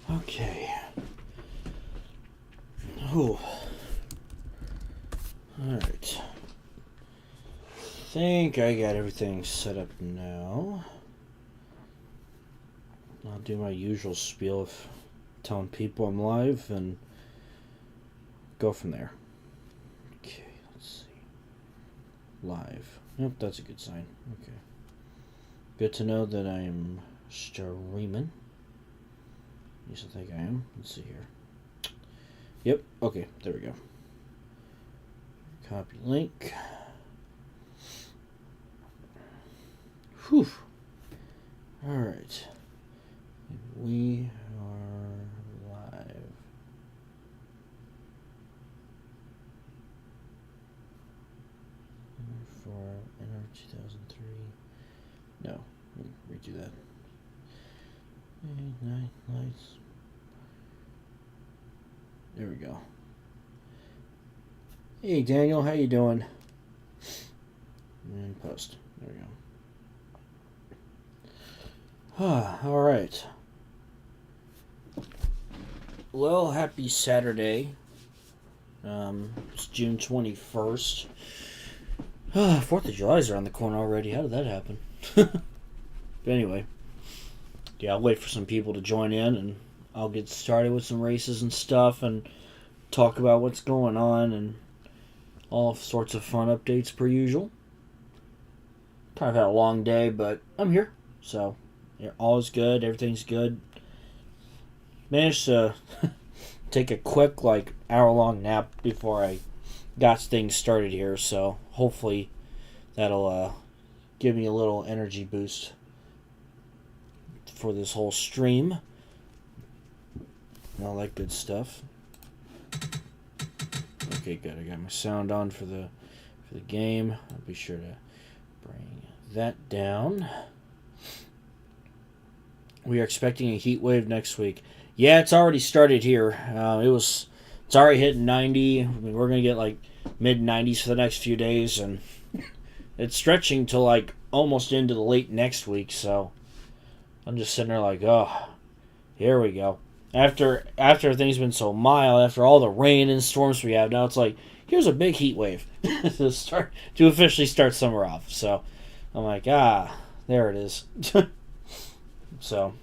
Okay. Oh. Alright. Think I got everything set up now. I'll do my usual spiel of telling people I'm live and go from there. Okay, let's see. Live. Yep, that's a good sign. Okay. Good to know that I'm streaming. At least I think I am. Let's see here. Yep, okay, there we go. Copy link. Whew. Alright. We are live. For NR 2003. No, redo that. 9 lights. There we go. Hey Daniel, how you doing? And post. There we go. All right. Well, happy Saturday. It's June 21st. 4th of July's around the corner already. How did that happen? But anyway. Yeah, I'll wait for some people to join in and I'll get started with some races and stuff and talk about what's going on and all sorts of fun updates per usual. Kind of had a long day, but I'm here. So, yeah, all is good. Everything's good. Managed to take a quick, hour-long nap before I got things started here. So, hopefully that'll give me a little energy boost for this whole stream. All that good stuff. Okay, good. I got my sound on for the game. I'll be sure to bring that down. We are expecting a heat wave next week. Yeah, it's already started here. It's already hitting 90. I mean, we're gonna get mid 90s for the next few days, and it's stretching to almost into the late next week. So I'm just sitting there oh, here we go. After things been so mild, after all the rain and storms we have, now it's here's a big heat wave to officially start summer off. So I'm there it is. So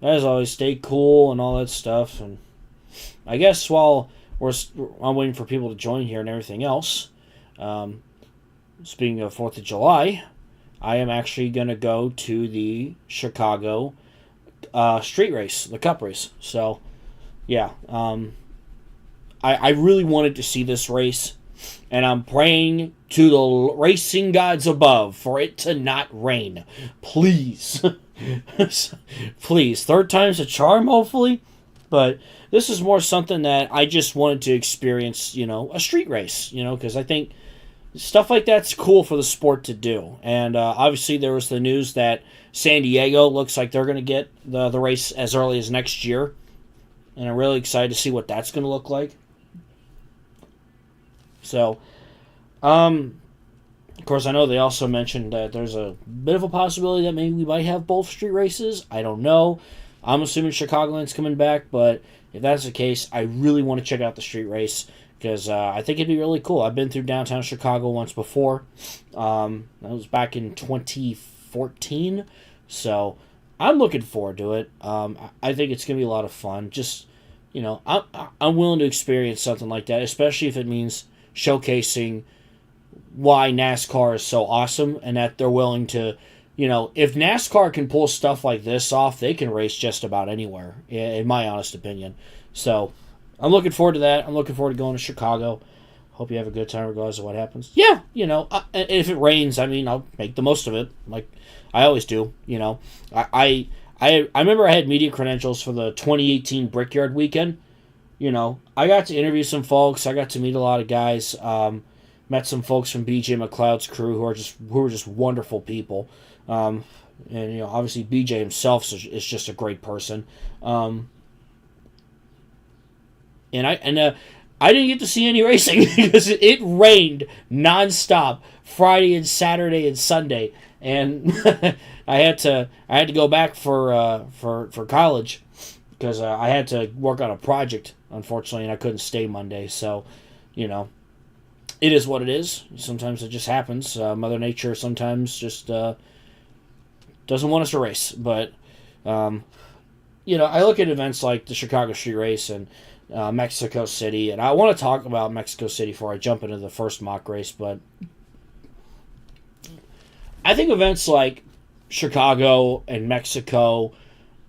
as always, stay cool and all that stuff. And I guess while I'm waiting for people to join here and everything else, speaking of 4th of July, I am actually going to go to the Chicago street race, the cup race. So, yeah. I really wanted to see this race, and I'm praying to the racing gods above for it to not rain. Please. Please. 3rd time's a charm, hopefully. But this is more something that I just wanted to experience, a street race, because I think stuff like that's cool for the sport to do. And obviously there was the news that San Diego looks like they're going to get the race as early as next year. And I'm really excited to see what that's going to look like. So, of course, I know they also mentioned that there's a bit of a possibility that maybe we might have both street races. I don't know. I'm assuming Chicagoland's coming back, but if that's the case, I really want to check out the street race because I think it'd be really cool. I've been through downtown Chicago once before. That was back in 2014, so I'm looking forward to it. I think it's going to be a lot of fun. Just, I'm willing to experience something like that, especially if it means showcasing why NASCAR is so awesome and that they're willing to, if NASCAR can pull stuff like this off, they can race just about anywhere, in my honest opinion. So I'm looking forward to that. I'm looking forward to going to Chicago. Hope you have a good time regardless of what happens. Yeah, if it rains, I'll make the most of it, like I always do. I remember I had media credentials for the 2018 Brickyard weekend. I got to interview some folks. I got to meet a lot of guys. Met some folks from BJ McLeod's crew who were just wonderful people. And obviously BJ himself is just a great person. And I didn't get to see any racing because it rained nonstop Friday and Saturday and Sunday, and I had to go back for college because I had to work on a project, unfortunately, and I couldn't stay Monday. So, you know, it is what it is. Sometimes it just happens. Mother Nature sometimes just doesn't want us to race. But, I look at events like the Chicago Street Race and Mexico City, and I want to talk about Mexico City before I jump into the first mock race, but I think events like Chicago and Mexico,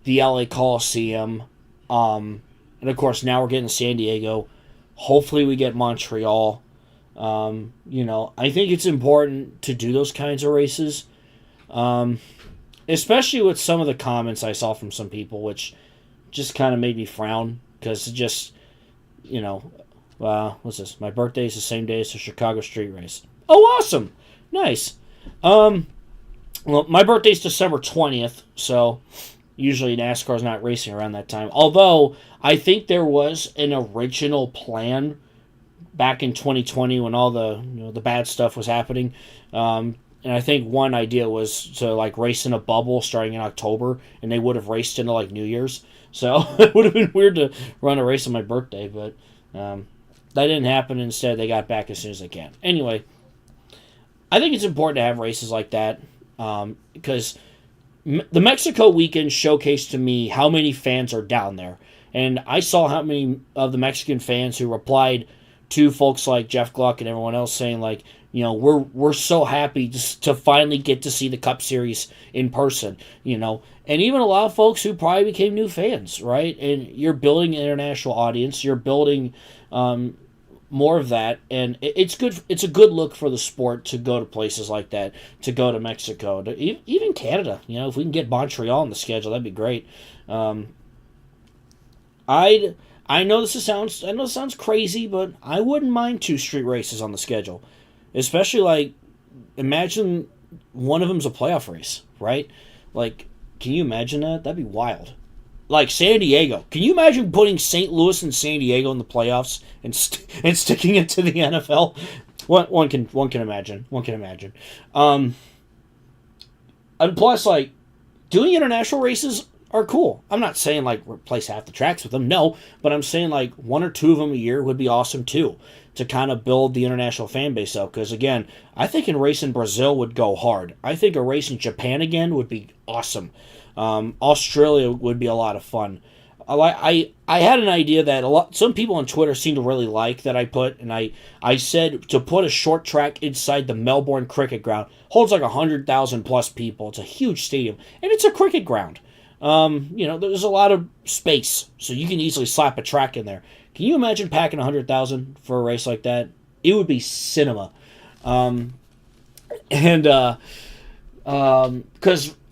the LA Coliseum, and of course now we're getting San Diego. Hopefully we get Montreal. I think it's important to do those kinds of races, especially with some of the comments I saw from some people, which just kind of made me frown because it just, what's this? My birthday is the same day as the Chicago Street Race. Oh, awesome! Nice. Well, my birthday's December 20th, so usually NASCAR's not racing around that time. Although, I think there was an original plan back in 2020 when all the bad stuff was happening. And I think one idea was to, race in a bubble starting in October, and they would have raced into, New Year's. So, it would have been weird to run a race on my birthday, but that didn't happen. Instead, they got back as soon as they can. Anyway, I think it's important to have races like that because the Mexico weekend showcased to me how many fans are down there. And I saw how many of the Mexican fans who replied to folks like Jeff Gluck and everyone else saying, we're so happy to finally get to see the Cup Series in person, And even a lot of folks who probably became new fans, right? And you're building an international audience. You're building more of that, and it's good. It's a good look for the sport to go to places like that, to go to Mexico, to even Canada. If we can get Montreal on the schedule, that'd be great. I know this sounds crazy, but I wouldn't mind 2 street races on the schedule, especially imagine one of them's a playoff race, right? Can you imagine that? That'd be wild. San Diego. Can you imagine putting St. Louis and San Diego in the playoffs and sticking it to the NFL? One can imagine. One can imagine. And plus, doing international races are cool. I'm not saying replace half the tracks with them, no, but I'm saying 1 or 2 of them a year would be awesome too, to kind of build the international fan base up. Because again, I think a race in Brazil would go hard. I think a race in Japan again would be awesome. Australia would be a lot of fun. I had an idea that some people on Twitter seem to really like that I put, and I said to put a short track inside the Melbourne Cricket Ground. Holds 100,000 plus people. It's a huge stadium, and it's a cricket ground. There's a lot of space, so you can easily slap a track in there. Can you imagine packing 100,000 for a race like that? It would be cinema. Because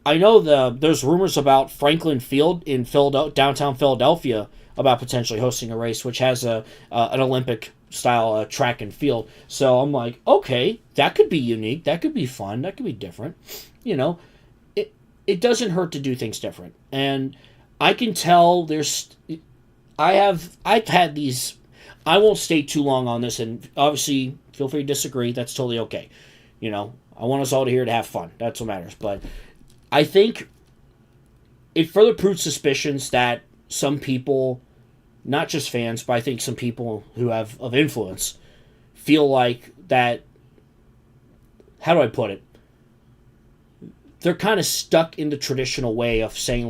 I know there's rumors about Franklin Field in downtown Philadelphia about potentially hosting a race, which has an Olympic style track and field. So I'm like, okay, that could be unique. That could be fun. That could be different. It doesn't hurt to do things different. And I can tell I've had these, I won't stay too long on this, and obviously feel free to disagree. That's totally okay. I want us all to here to have fun. That's what matters. But I think it further proves suspicions that some people, not just fans, but I think some people who have of influence, feel like that, how do I put it? They're kind of stuck in the traditional way of saying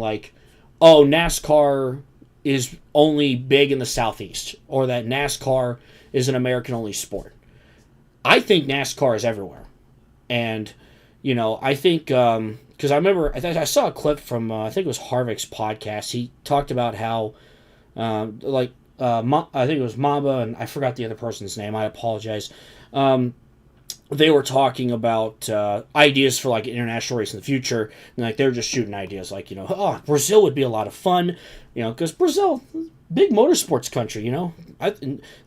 oh, NASCAR is only big in the Southeast, or that NASCAR is an American-only sport. I think NASCAR is everywhere. And, I think, because I remember, I saw a clip from, I think it was Harvick's podcast. He talked about how, I think it was Mamba, and I forgot the other person's name. I apologize. They were talking about ideas for an international race in the future, and they were just shooting ideas Brazil would be a lot of fun, because Brazil, big motorsports country,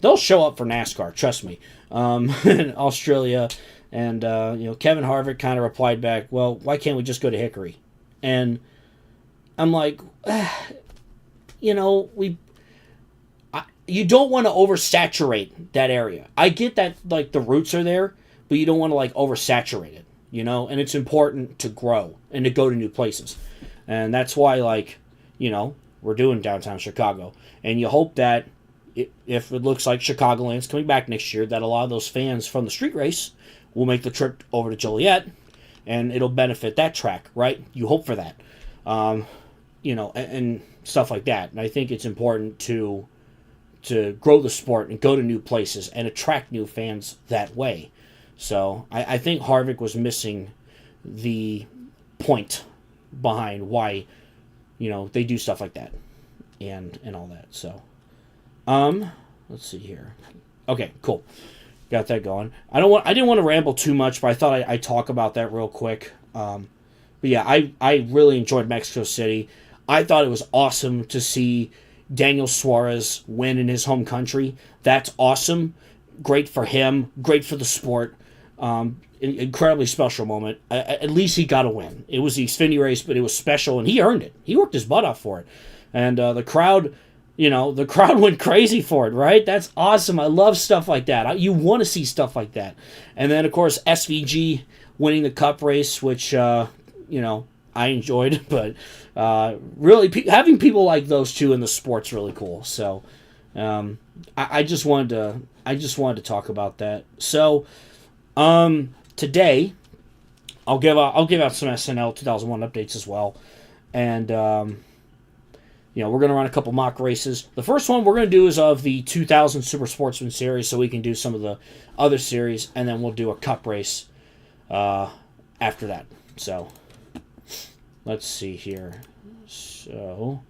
they'll show up for NASCAR, trust me. And Australia, and Kevin Harvick kind of replied back, well, why can't we just go to Hickory? And I'm like, you don't want to oversaturate that area. I get that, like, the roots are there, but you don't want to, like, oversaturate it, you know? And it's important to grow and to go to new places. And that's why, like, you know, we're doing downtown Chicago. And you hope that if it looks like Chicagoland's coming back next year, that a lot of those fans from the street race will make the trip over to Joliet, and it'll benefit that track, right? You hope for that. You know, and stuff like that. And I think it's important to grow the sport and go to new places and attract new fans that way. So I think Harvick was missing the point behind why, you know, they do stuff like that and all that. So let's see here. Okay, cool. Got that going. I didn't want to ramble too much, but I thought I'd talk about that real quick. But yeah, I really enjoyed Mexico City. I thought it was awesome to see Daniel Suarez win in his home country. That's awesome. Great for him. Great for the sport. Incredibly special moment. At least he got a win. It was the Xfinity race, but it was special, and he earned it. He worked his butt off for it. And the crowd, you know, the crowd went crazy for it, right? That's awesome. I love stuff like that. You want to see stuff like that. And then, of course, SVG winning the Cup race, which, you know, I enjoyed, but really having people like those two in the sport's really cool. So I just wanted to talk about that. So today I'll give out some SNL 2001 updates as well, and you know, we're gonna run a couple mock races. The first one we're gonna do is of the 2000 Super Sportsman Series, so we can do some of the other series, and then we'll do a Cup race after that. So let's see here. So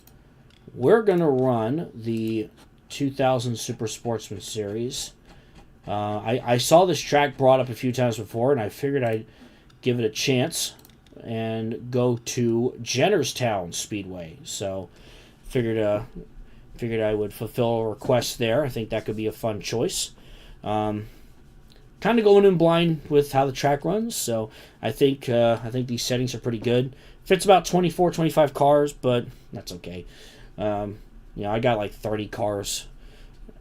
we're going to run the 2000 Super Sportsman Series. I saw this track brought up a few times before, and I figured I'd give it a chance and go to Jennerstown Speedway. So figured I would fulfill a request there. I think that could be a fun choice. Kind of going in blind with how the track runs, so I think these settings are pretty good. Fits about 24, 25 cars, but that's okay. You know, I got like 30 cars.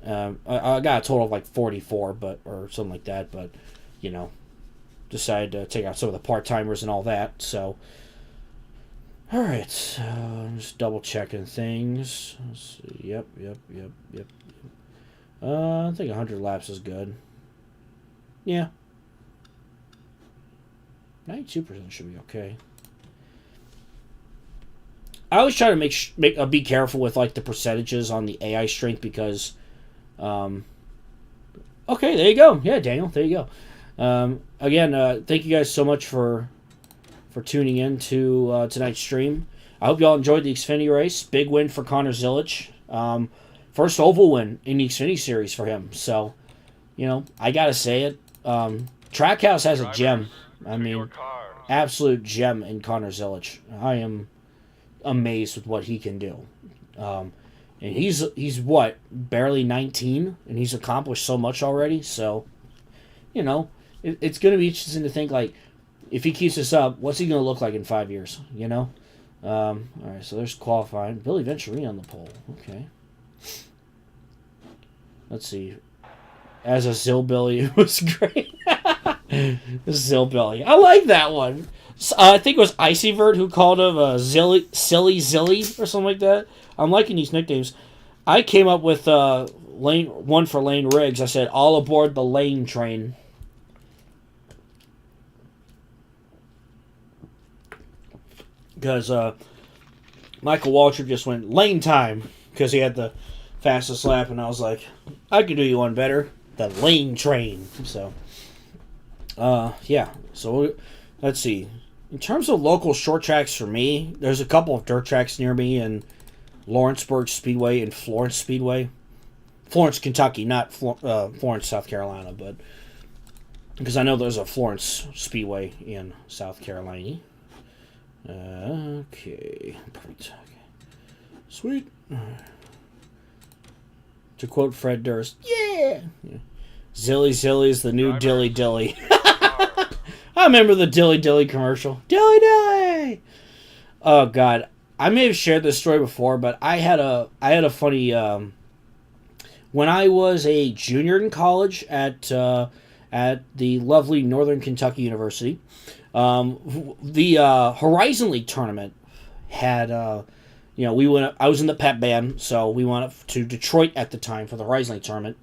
I got a total of like 44, or something like that. But you know, decided to take out some of the part-timers and all that. So, all right, so I'm just double checking things. Let's see. Yep. I think 100 laps is good. Yeah. 92% should be okay. I always try to be careful with like the percentages on the AI strength because, okay, there you go. Yeah, Daniel, there you go. Again, thank you guys so much for tuning in to tonight's stream. I hope y'all enjoyed the Xfinity race. Big win for Connor Zilic. First oval win in the Xfinity series for him. So, you know, I gotta say it. Trackhouse has a gem. I mean, absolute gem in Connor Zilic. I am amazed with what he can do. And he's what, barely 19, and he's accomplished so much already. So, you know, it's going to be interesting to think, like, if he keeps this up, what's he going to look like in 5 years, you know? All right, so there's qualifying. Billy Venturini on the pole. Okay. Let's see. As a Zillbilly, it was great. Zillbilly. I like that one. I think it was Icyvert who called him Silly or something like that. I'm liking these nicknames. I came up with one for Lane Riggs. I said, all aboard the Lane train. Because Michael Waltrip just went Lane time because he had the fastest lap, and I was like, I could do you one better. The Lane train. So, yeah. So, let's see. In terms of local short tracks for me, there's a couple of dirt tracks near me in Lawrenceburg Speedway and Florence Speedway. Florence, Kentucky, not Florence, South Carolina, but because I know there's a Florence Speedway in South Carolina. Okay. Perfect. Okay. Sweet. To quote Fred Durst, yeah! Zilly's the new Dilly Dilly. I remember the Dilly Dilly commercial. Dilly Dilly! Oh, God. I may have shared this story before, but I had a funny when I was a junior in college at the lovely Northern Kentucky University, the Horizon League tournament had we went. I was in the pep band, so we went up to Detroit at the time for the Horizon League tournament.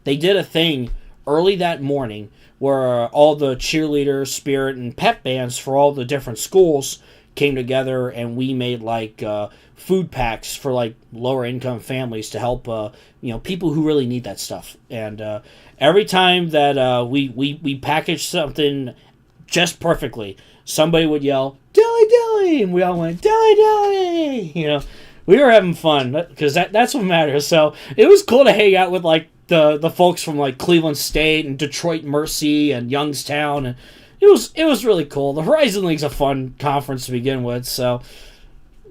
They did a thing early that morning where all the cheerleaders, spirit, and pep bands for all the different schools came together, and we made food packs for lower income families to help people who really need that stuff. And every time that we packaged something just perfectly, somebody would yell "Dilly Dilly," and we all went "Dilly Dilly." We were having fun because that's what matters. So it was cool to hang out with the folks from Cleveland State and Detroit Mercy and Youngstown, and it was really cool. The Horizon League's a fun conference to begin with, so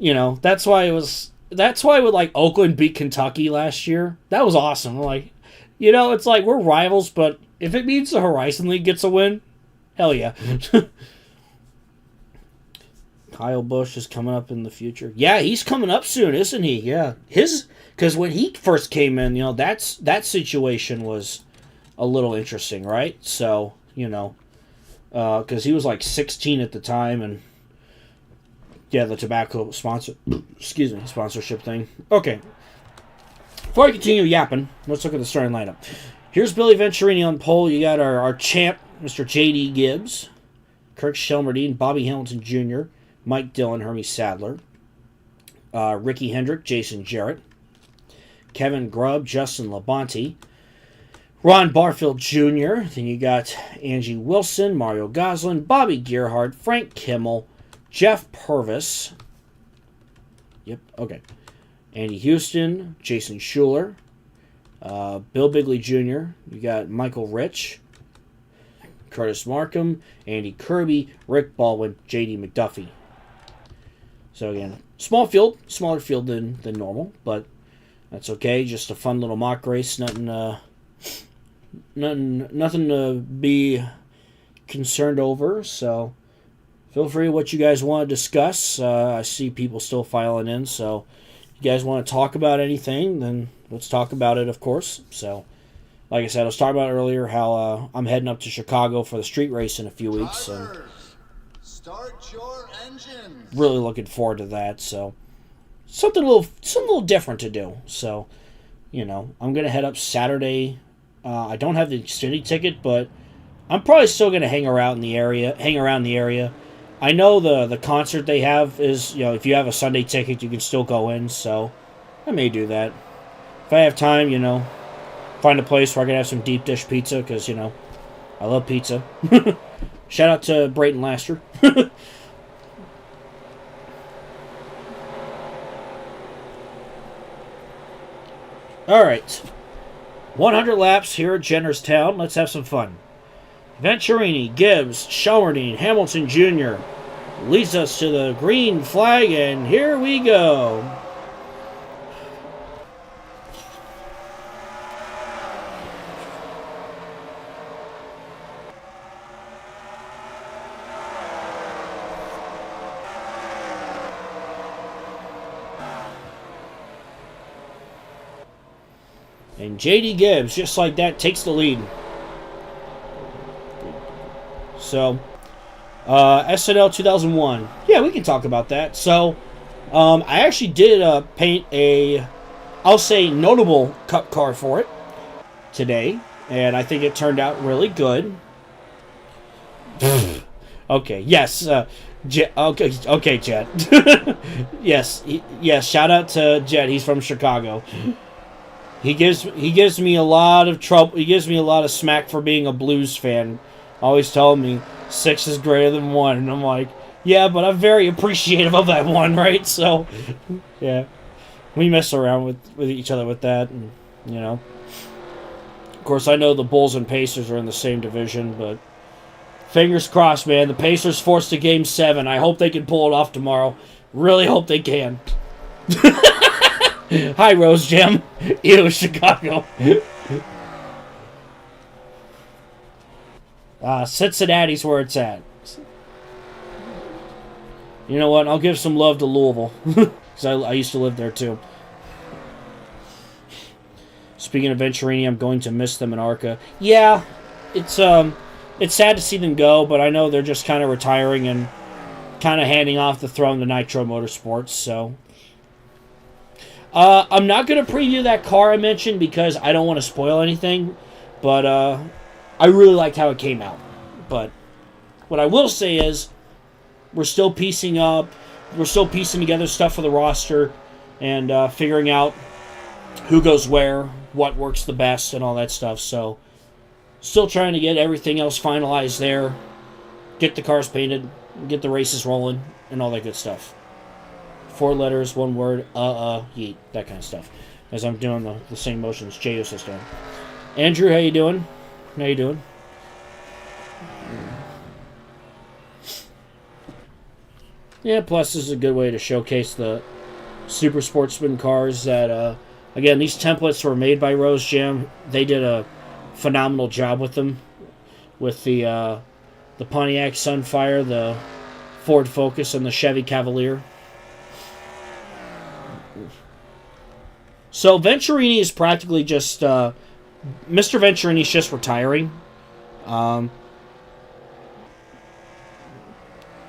that's why with Oakland beat Kentucky last year, that was awesome. It's we're rivals, but if it means the Horizon League gets a win, hell yeah. Kyle Busch is coming up in the future. Yeah, he's coming up soon, isn't he? Yeah, because when he first came in, that situation was a little interesting, right? So because he was 16 at the time, and yeah, the tobacco sponsorship thing. Okay, before I continue yapping, let's look at the starting lineup. Here's Billy Venturini on pole. You got our champ, Mr. J.D. Gibbs, Kirk Shelmerdine, Bobby Hamilton Jr., Mike Dillon, Hermie Sadler, Ricky Hendrick, Jason Jarrett, Kevin Grubb, Justin Labonte, Ron Barfield Jr., then you got Angie Wilson, Mario Goslin, Bobby Gerhardt, Frank Kimmel, Jeff Purvis, Andy Houston, Jason Schuler, Bill Bigley Jr., you got Michael Rich, Curtis Markham, Andy Kirby, Rick Baldwin, J.D. McDuffie. So again, smaller field than normal, but that's okay. Just a fun little mock race. Nothing to be concerned over. So feel free what you guys want to discuss. I see people still filing in. So if you guys want to talk about anything, then let's talk about it, of course. So like I said, I was talking about earlier how I'm heading up to Chicago for the street race in a few weeks. And start your engines. Really looking forward to that. So something a little different to do. So, I'm gonna head up Saturday. I don't have the Xfinity ticket, but I'm probably still gonna hang around the area. I know the concert they have is, if you have a Sunday ticket, you can still go in. So I may do that if I have time. Find a place where I can have some deep dish pizza because I love pizza. Shout out to Brayton Laster. All right, 100 laps here at Jennerstown. Let's have some fun. Venturini, Gibbs, Shelmerdine, Hamilton Jr. leads us to the green flag, and here we go. And J.D. Gibbs, just like that, takes the lead. So, SNL 2001. Yeah, we can talk about that. So, I actually did paint I'll say, notable cup car for it today. And I think it turned out really good. Okay, yes. Okay, Jet. Yes, shout out to Jet. He's from Chicago. He gives me a lot of trouble. He gives me a lot of smack for being a Blues fan. Always telling me 6 is greater than 1, and I'm like, yeah, but I'm very appreciative of that 1, right? So, yeah, we mess around with each other with that, and Of course, I know the Bulls and Pacers are in the same division, but fingers crossed, man. The Pacers forced to Game 7. I hope they can pull it off tomorrow. Really hope they can. Hi, Rose Jam. Ew, Chicago. Cincinnati's where it's at. You know what? I'll give some love to Louisville. Because I used to live there, too. Speaking of Venturini, I'm going to miss them in ARCA. Yeah, it's sad to see them go, but I know they're just kind of retiring and kind of handing off the throne to Nitro Motorsports. So I'm not going to preview that car I mentioned because I don't want to spoil anything, but I really liked how it came out. But what I will say is we're still piecing together stuff for the roster and figuring out who goes where, what works the best, and all that stuff. So still trying to get everything else finalized there, get the cars painted, get the races rolling, and all that good stuff. 4 letters, 1 word, yeet, that kind of stuff. As I'm doing the same motions J.O. is doing. Andrew, how you doing? How you doing? Yeah, plus this is a good way to showcase the Super Sportsman cars that, again, these templates were made by Rose Jam. They did a phenomenal job with them. With the Pontiac Sunfire, the Ford Focus, and the Chevy Cavalier. So Venturini is practically just... Mr. Venturini's just retiring.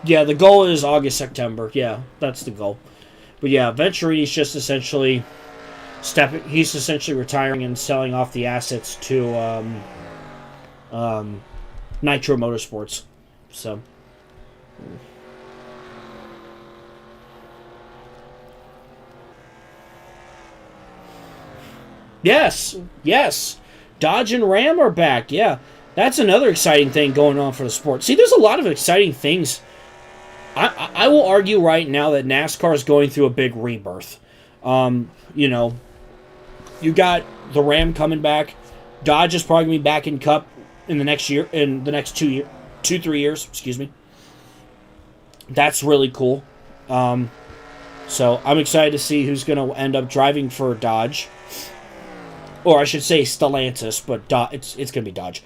Yeah, the goal is August, September. Yeah, that's the goal. But yeah, Venturini's just essentially he's essentially retiring and selling off the assets to Nitro Motorsports. So yes. Dodge and Ram are back. Yeah. That's another exciting thing going on for the sport. See, there's a lot of exciting things. I will argue right now that NASCAR is going through a big rebirth. You know, you got the Ram coming back. Dodge is probably going to be back in Cup in the next 3 years. Excuse me. That's really cool. So I'm excited to see who's going to end up driving for Dodge. Or I should say Stellantis, but it's going to be Dodge.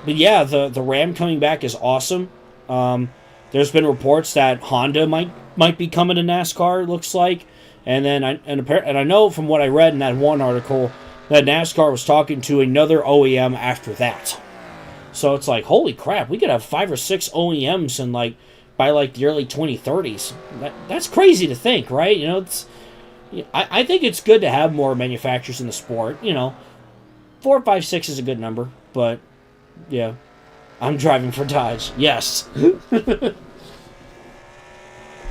But yeah, the Ram coming back is awesome. There's been reports that Honda might be coming to NASCAR. It looks like, and I know from what I read in that one article that NASCAR was talking to another OEM after that. So it's like, holy crap, we could have 5 or 6 OEMs by the early 2030s. That's crazy to think, right? You know, I think it's good to have more manufacturers in the sport. You know, 4, 5, 6 is a good number, but. Yeah, I'm driving for Dodge. Yes.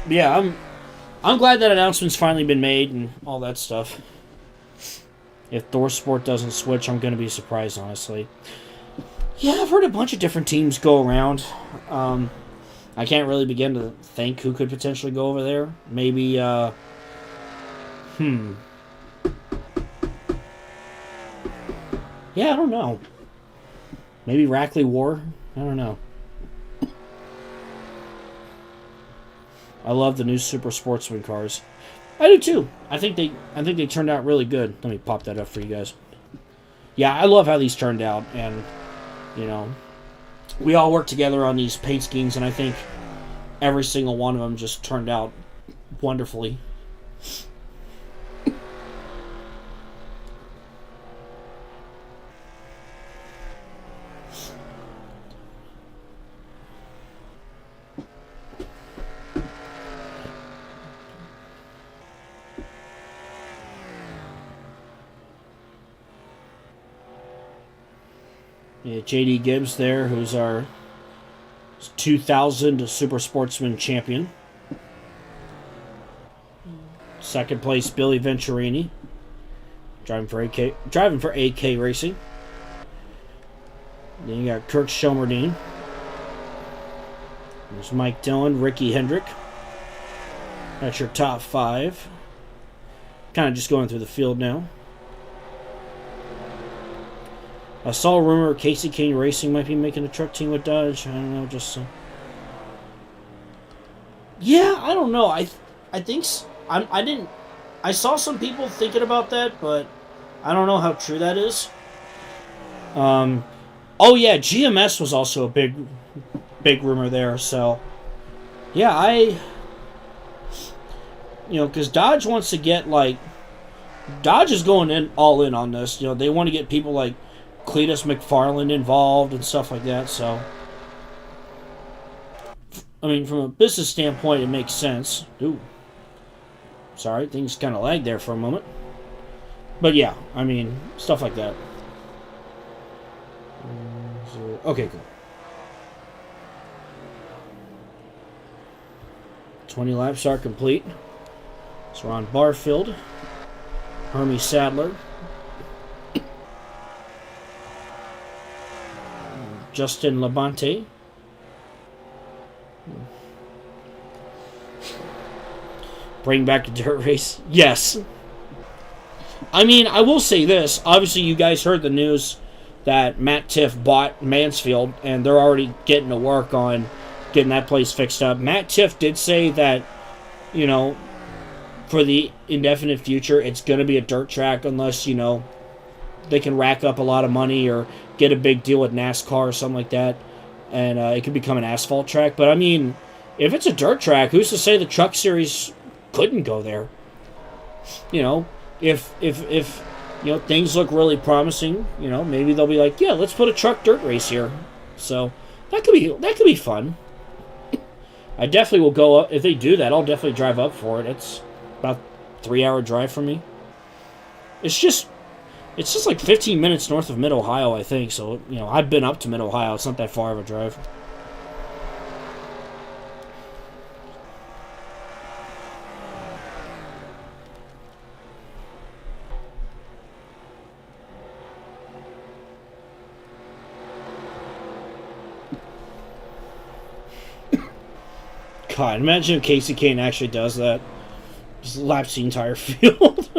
Yeah, I'm glad that announcement's finally been made and all that stuff. If ThorSport doesn't switch, I'm going to be surprised, honestly. Yeah, I've heard a bunch of different teams go around. I can't really begin to think who could potentially go over there. Maybe, Yeah, I don't know. Maybe Rackley War? I don't know. I love the new Super Sportsman cars. I do too. I think they turned out really good. Let me pop that up for you guys. Yeah, I love how these turned out, and you know, we all worked together on these paint schemes, and I think every single one of them just turned out wonderfully. Yeah, J.D. Gibbs there, who's our 2000 Super Sportsman champion. Second place, Billy Venturini, driving for AK Racing. Then you got Kirk Shelmerdine. There's Mike Dillon, Ricky Hendrick. That's your top 5. Kind of just going through the field now. I saw a rumor Casey Kane Racing might be making a truck team with Dodge. I don't know, just... Yeah, I don't know. I think... I saw some people thinking about that, but I don't know how true that is. Oh yeah, GMS was also a big rumor there, so... Yeah, because Dodge wants to get, Dodge is going in all in on this. You know, they want to get people like Cletus McFarland involved and stuff like that. So, I mean, from a business standpoint, it makes sense. Ooh, sorry, things kind of lagged there for a moment. But yeah, I mean, stuff like that. Okay, cool. 20 laps are complete. So we're on Barfield. Hermie Sadler. Justin Labonte. Bring back a dirt race. Yes. I mean, I will say this. Obviously, you guys heard the news that Matt Tiff bought Mansfield, and they're already getting to work on getting that place fixed up. Matt Tiff did say that, you know, for the indefinite future, it's going to be a dirt track unless, you know, they can rack up a lot of money or get a big deal with NASCAR or something like that, and it could become an asphalt track. But, I mean, if it's a dirt track, who's to say the Truck Series couldn't go there? You know, if you know, things look really promising, you know, maybe they'll be like, yeah, let's put a truck dirt race here. So, that could be fun. I definitely will go up. If they do that, I'll definitely drive up for it. It's about a 3-hour drive from me. It's just like 15 minutes north of Mid-Ohio, I think. So, you know, I've been up to Mid-Ohio. It's not that far of a drive. God, imagine if Casey Kane actually does that. Just laps the entire field.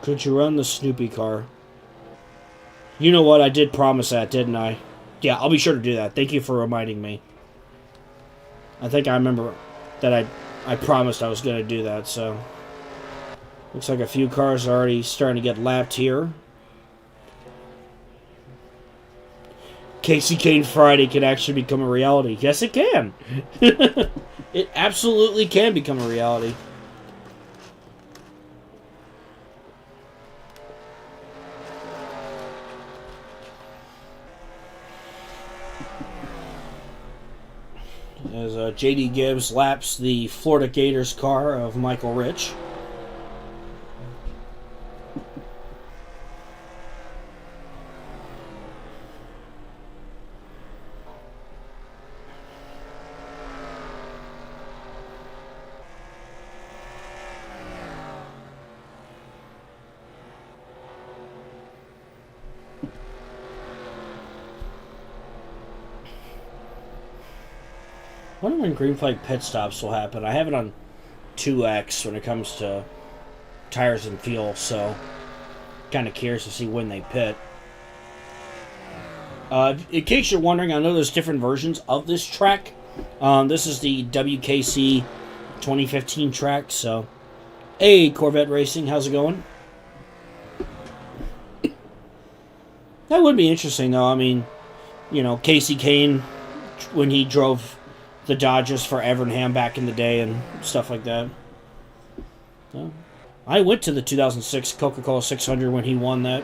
Could you run the Snoopy car? You know what? I did promise that, didn't I? Yeah, I'll be sure to do that. Thank you for reminding me. I think I remember that I promised I was going to do that, so. Looks like a few cars are already starting to get lapped here. Casey Kane Friday can actually become a reality. Yes, it can. It absolutely can become a reality. As J.D. Gibbs laps the Florida Gators car of Michael Rich. I wonder when green flag pit stops will happen. I have it on 2X when it comes to tires and fuel, so kind of curious to see when they pit. In case you're wondering, I know there's different versions of this track. This is the WKC 2015 track, so. Hey, Corvette Racing, how's it going? That would be interesting, though. I mean, you know, Casey Kane, when he drove the Dodgers for Evernham back in the day and stuff like that. So, I went to the 2006 Coca-Cola 600 when he won that.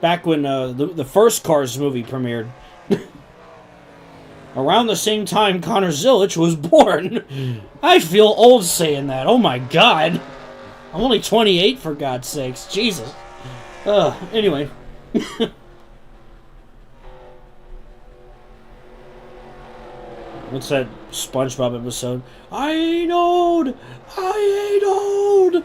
Back when the first Cars movie premiered. Around the same time Connor Zilic was born. I feel old saying that. Oh my god. I'm only 28 for God's sakes. Jesus. Anyway. What's that SpongeBob episode? I ain't old! I ain't old!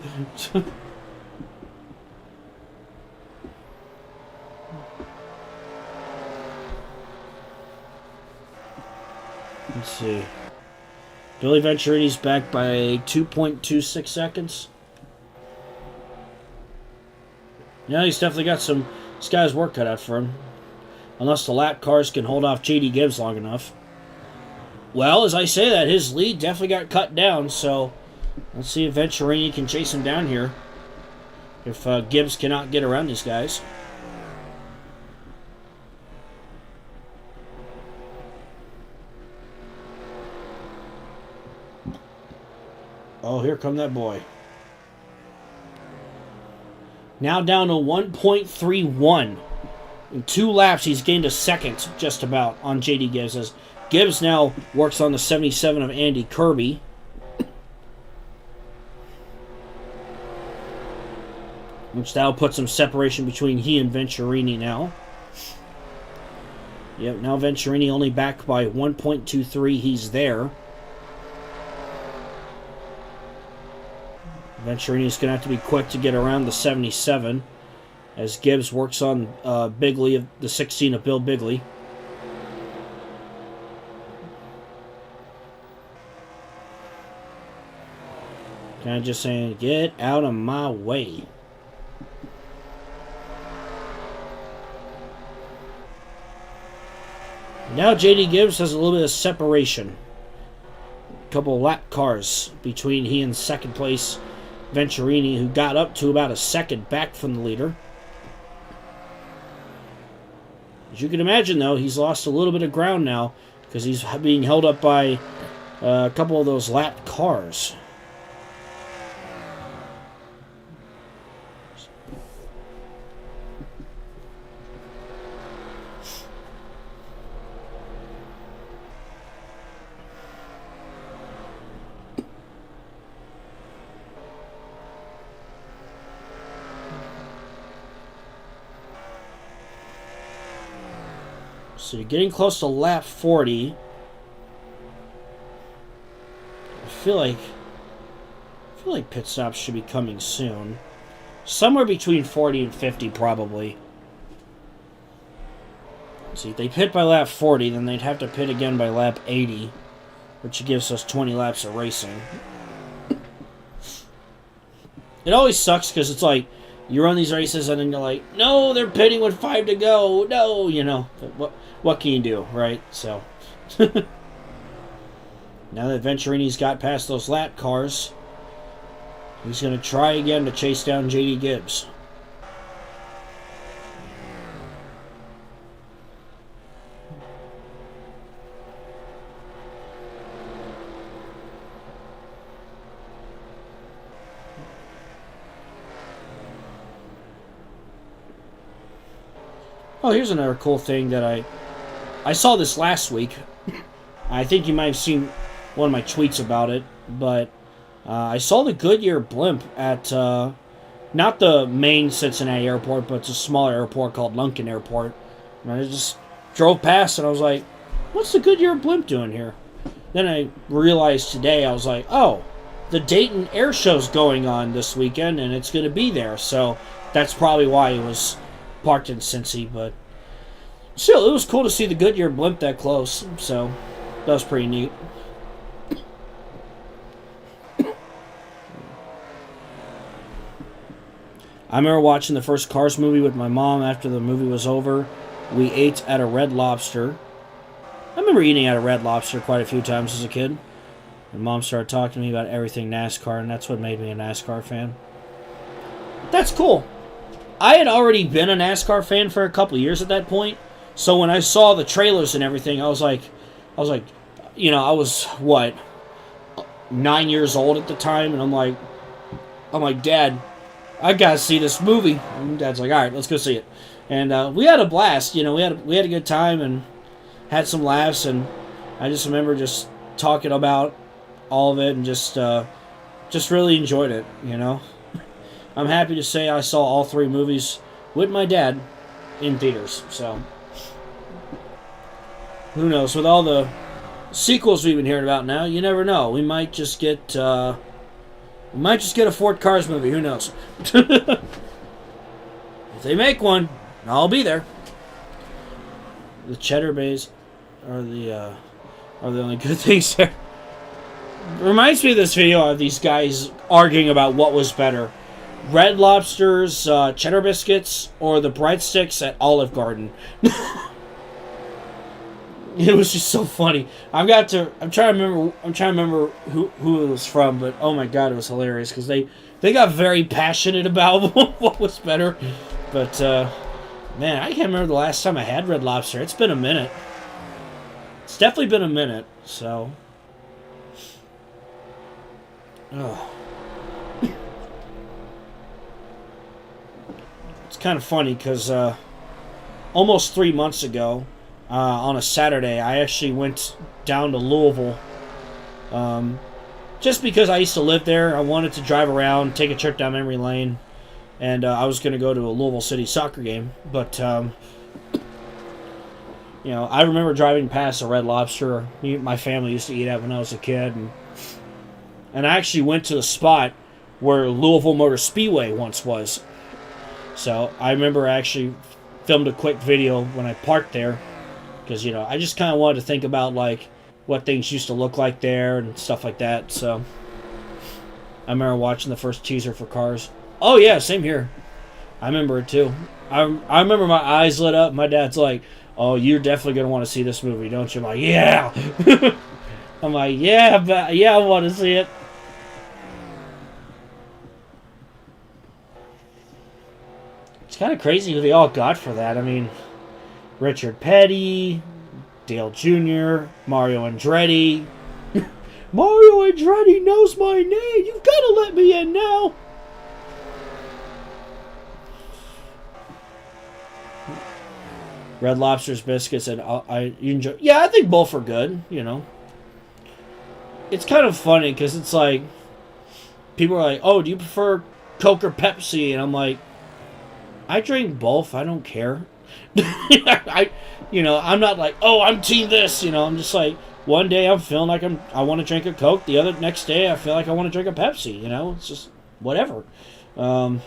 Let's see. Billy Venturini's back by 2.26 seconds. Yeah, he's definitely got some guy's work cut out for him. Unless the lap cars can hold off J.D. Gibbs long enough. Well, as I say that, his lead definitely got cut down, so let's see if Venturini can chase him down here. If Gibbs cannot get around these guys. Oh, here come that boy. Now down to 1.31. In 2 laps, he's gained a second, just about, on J.D. Gibbs. As Gibbs now works on the 77 of Andy Kirby. Which now puts some separation between he and Venturini now. Yep, now Venturini only back by 1.23. He's there. Venturini's going to have to be quick to get around the 77 as Gibbs works on Bigley, the 16 of Bill Bigley. Kind of just saying, get out of my way. Now J.D. Gibbs has a little bit of separation. A couple lap cars between he and second place Venturini, who got up to about a second back from the leader. As you can imagine, though, he's lost a little bit of ground now because he's being held up by a couple of those lapped cars. So you're getting close to lap 40. I feel like pit stops should be coming soon. Somewhere between 40 and 50, probably. See, if they pit by lap 40, then they'd have to pit again by lap 80, which gives us 20 laps of racing. It always sucks because it's like, you run these races and then you're like, no, they're pitting with 5 to go. No, you know. What can you do, right? So, now that Venturini's got past those lap cars, he's going to try again to chase down J.D. Gibbs. Oh, here's another cool thing that I saw this last week. I think you might have seen one of my tweets about it, but I saw the Goodyear blimp at not the main Cincinnati airport, but it's a smaller airport called Lunken Airport. And I just drove past and I was like, what's the Goodyear blimp doing here? Then I realized today, I was like, oh, the Dayton Air Show's going on this weekend and it's going to be there. So that's probably why it was parked in Cincy, but still, it was cool to see the Goodyear blimp that close, so that was pretty neat. I remember watching the first Cars movie with my mom after the movie was over. We ate at a Red Lobster. I remember eating at a Red Lobster quite a few times as a kid. And Mom started talking to me about everything NASCAR, and that's what made me a NASCAR fan. That's cool. I had already been a NASCAR fan for a couple of years at that point, so when I saw the trailers and everything, I was like, you know, I was, 9 years old at the time, and I'm like, Dad, I gotta see this movie. And Dad's like, all right, let's go see it. And we had a blast, you know, we had a good time and had some laughs, and I just remember just talking about all of it and just really enjoyed it, you know. I'm happy to say I saw all 3 movies with my dad in theaters, so who knows, with all the sequels we've been hearing about now, you never know. We might just get a Ford Cars movie, who knows. If they make one, I'll be there. The Cheddar Bays are the only good things there. Reminds me of this video of these guys arguing about what was better. Red Lobster's cheddar biscuits or the breadsticks at Olive Garden. It was just so funny. I'm trying to remember. I'm trying to remember who it was from, but oh my god, it was hilarious because they got very passionate about what was better. But man, I can't remember the last time I had Red Lobster. It's been a minute. It's definitely been a minute. So, oh. It's kind of funny because almost 3 months ago. On a Saturday, I actually went down to Louisville. Just because I used to live there, I wanted to drive around, take a trip down memory lane, and I was going to go to a Louisville City soccer game. But, I remember driving past a Red Lobster my family used to eat at when I was a kid. And I actually went to the spot where Louisville Motor Speedway once was. So I remember I actually filmed a quick video when I parked there. Because, I just kind of wanted to think about, like, what things used to look like there and stuff like that. So, I remember watching the first teaser for Cars. Oh, yeah, same here. I remember it, too. I remember my eyes lit up. My dad's like, oh, you're definitely going to want to see this movie, don't you? I'm like, yeah. I'm like, yeah, I want to see it. It's kind of crazy who they all got for that. I mean... Richard Petty, Dale Jr., Mario Andretti. Mario Andretti knows my name. You've got to let me in now. Red Lobster's biscuits and you enjoy. Yeah, I think both are good. It's kind of funny because it's like people are like, "Oh, do you prefer Coke or Pepsi?" And I'm like, I drink both. I don't care. I'm not like, oh, I'm team this, I'm just like, one day I'm feeling like I want to drink a Coke, the other next day I feel like I want to drink a Pepsi, it's just whatever. I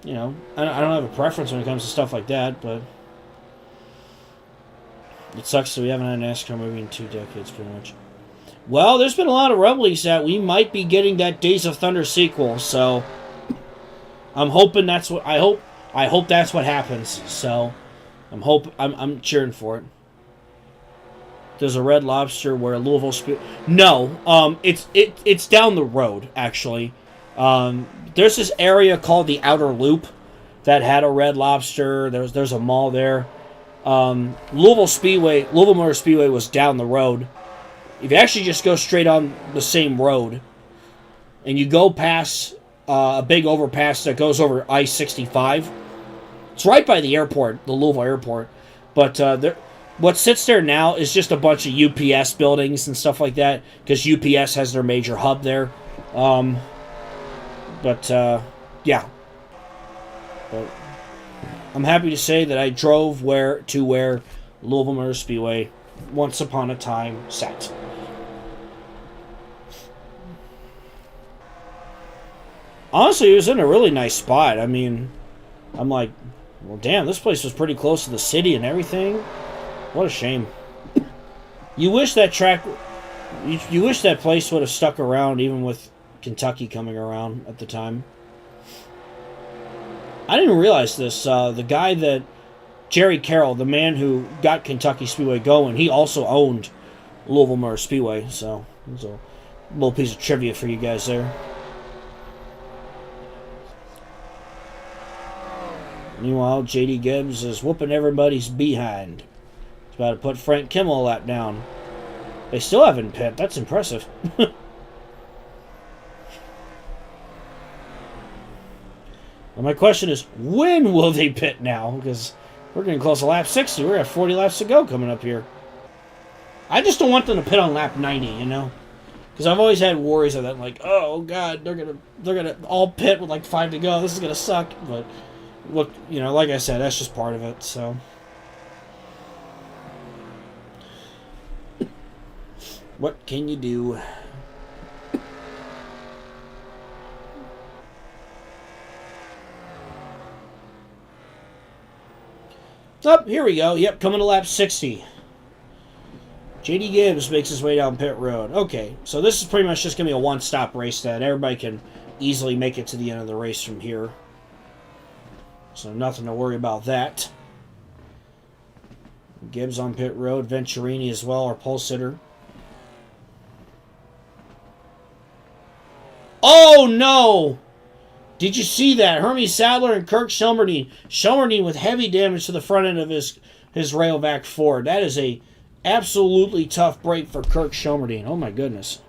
don't have a preference when it comes to stuff like that, but it sucks that we haven't had an NASCAR movie in 2 decades, pretty much. Well, there's been a lot of rumblings that we might be getting that Days of Thunder sequel, so I'm hoping I hope that's what happens. So, I'm cheering for it. There's a Red Lobster where Louisville. No, it's down the road actually. There's this area called the Outer Loop that had a Red Lobster. There's a mall there. Louisville Motor Speedway was down the road. If you actually just go straight on the same road, and you go past a big overpass that goes over I-65. It's right by the airport, the Louisville airport. But what sits there now is just a bunch of UPS buildings and stuff like that, because UPS has their major hub there. Yeah. But I'm happy to say that I drove where Louisville Motor Speedway once upon a time sat. Honestly, it was in a really nice spot. I mean, I'm like, well, damn, this place was pretty close to the city and everything. What a shame. You wish that place would have stuck around even with Kentucky coming around at the time. I didn't realize this. The guy that... Jerry Carroll, the man who got Kentucky Speedway going, he also owned Louisville Motor Speedway. So, there's a little piece of trivia for you guys there. Meanwhile, J.D. Gibbs is whooping everybody's behind. He's about to put Frank Kimmel lap down. They still haven't pit. That's impressive. Well, my question is, when will they pit now? Because we're getting close to lap 60. We're going to have 40 laps to go coming up here. I just don't want them to pit on lap 90, Because I've always had worries of that. Like, oh, God, they're gonna all pit with like 5 to go. This is going to suck. But... look, like I said, that's just part of it, so. What can you do? Oh, here we go. Yep, coming to lap 60. J.D. Gibbs makes his way down pit road. Okay, so this is pretty much just going to be a one-stop race that everybody can easily make it to the end of the race from here. So nothing to worry about that. Gibbs on pit road. Venturini as well, our pole sitter. Oh, no! Did you see that? Hermie Sadler and Kirk Shelmerdine. Shelmerdine with heavy damage to the front end of his Rayovac Ford. That is a absolutely tough break for Kirk Shelmerdine. Oh, my goodness.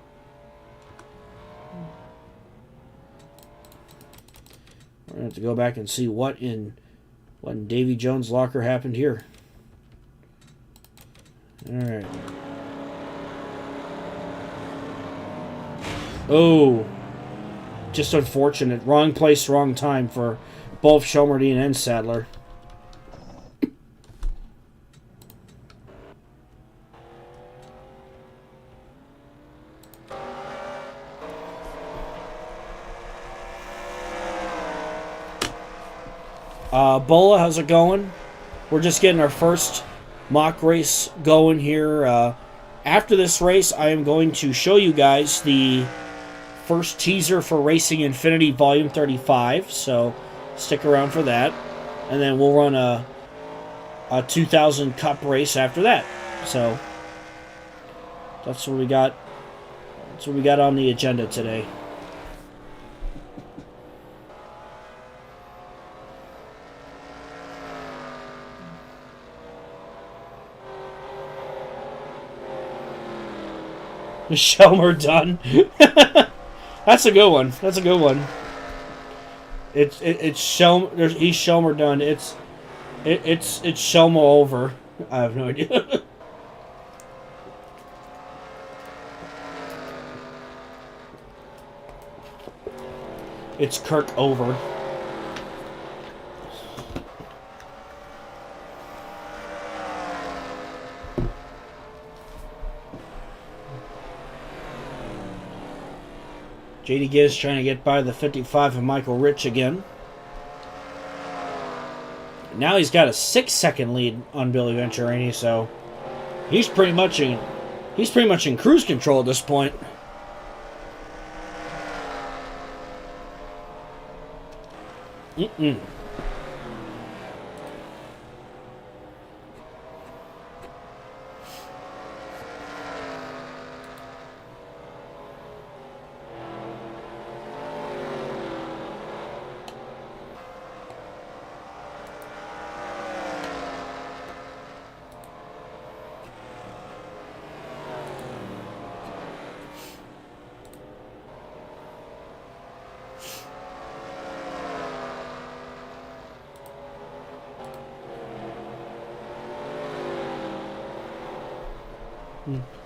We're going to have to go back and see what in Davy Jones' locker happened here. All right. Oh, just unfortunate. Wrong place, wrong time for both Shelmerdine and Sadler. Bola, how's it going? We're just getting our first mock race going here. After this race, I am going to show you guys the first teaser for Racing Infinity Volume 35, so stick around for that. And then we'll run a 2000 Cup race after that. So that's what we got. That's what we got on the agenda today. Shelmer done. That's a good one. That's a good one. It's Shelmer. He's Shelmer done. It's Shelmer over. I have no idea. It's Kirk over. JD Gibbs trying to get by the 55 of Michael Rich again. Now he's got a 6-second lead on Billy Venturini, so he's pretty much in cruise control at this point.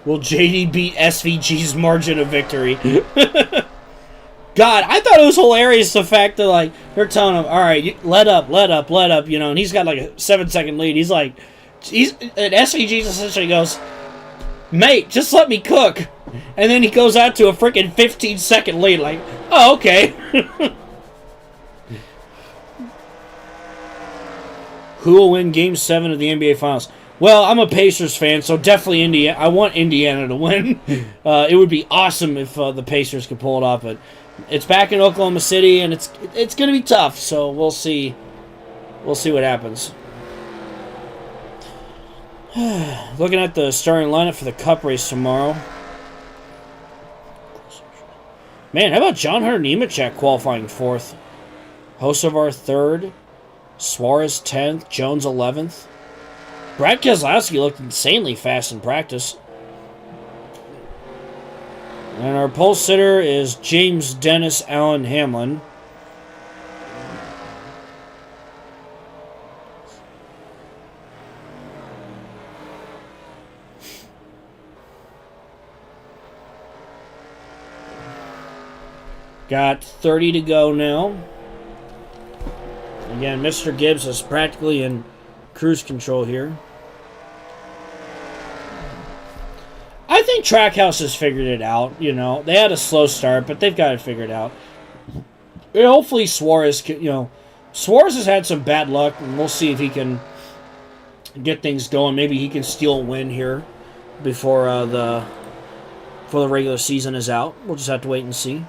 Will JD beat SVG's margin of victory? God, I thought it was hilarious the fact that, like, they're telling him, all right, let up, you know, and he's got like a 7-second lead. He's like, and SVG essentially goes, mate, just let me cook. And then he goes out to a freaking 15-second lead, like, oh, okay. Who will win Game 7 of the NBA Finals? Well, I'm a Pacers fan, so definitely Indiana. I want Indiana to win. It would be awesome if the Pacers could pull it off, but it's back in Oklahoma City, and it's going to be tough. So we'll see. We'll see what happens. Looking at the starting lineup for the Cup race tomorrow. Man, how about John Hunter Nemechek qualifying 4th? Hocevar 3rd. Suarez 10th. Jones 11th. Brad Keselowski looked insanely fast in practice. And our pole sitter is James Dennis Allen Hamlin. Got 30 to go now. Again, Mr. Gibbs is practically in cruise control here. I think Trackhouse has figured it out. You know, they had a slow start, but they've got it figured out. And hopefully Suarez can, you know, Suarez has had some bad luck, and we'll see if he can get things going. Maybe he can steal a win here before the regular season is out. We'll just have to wait and see.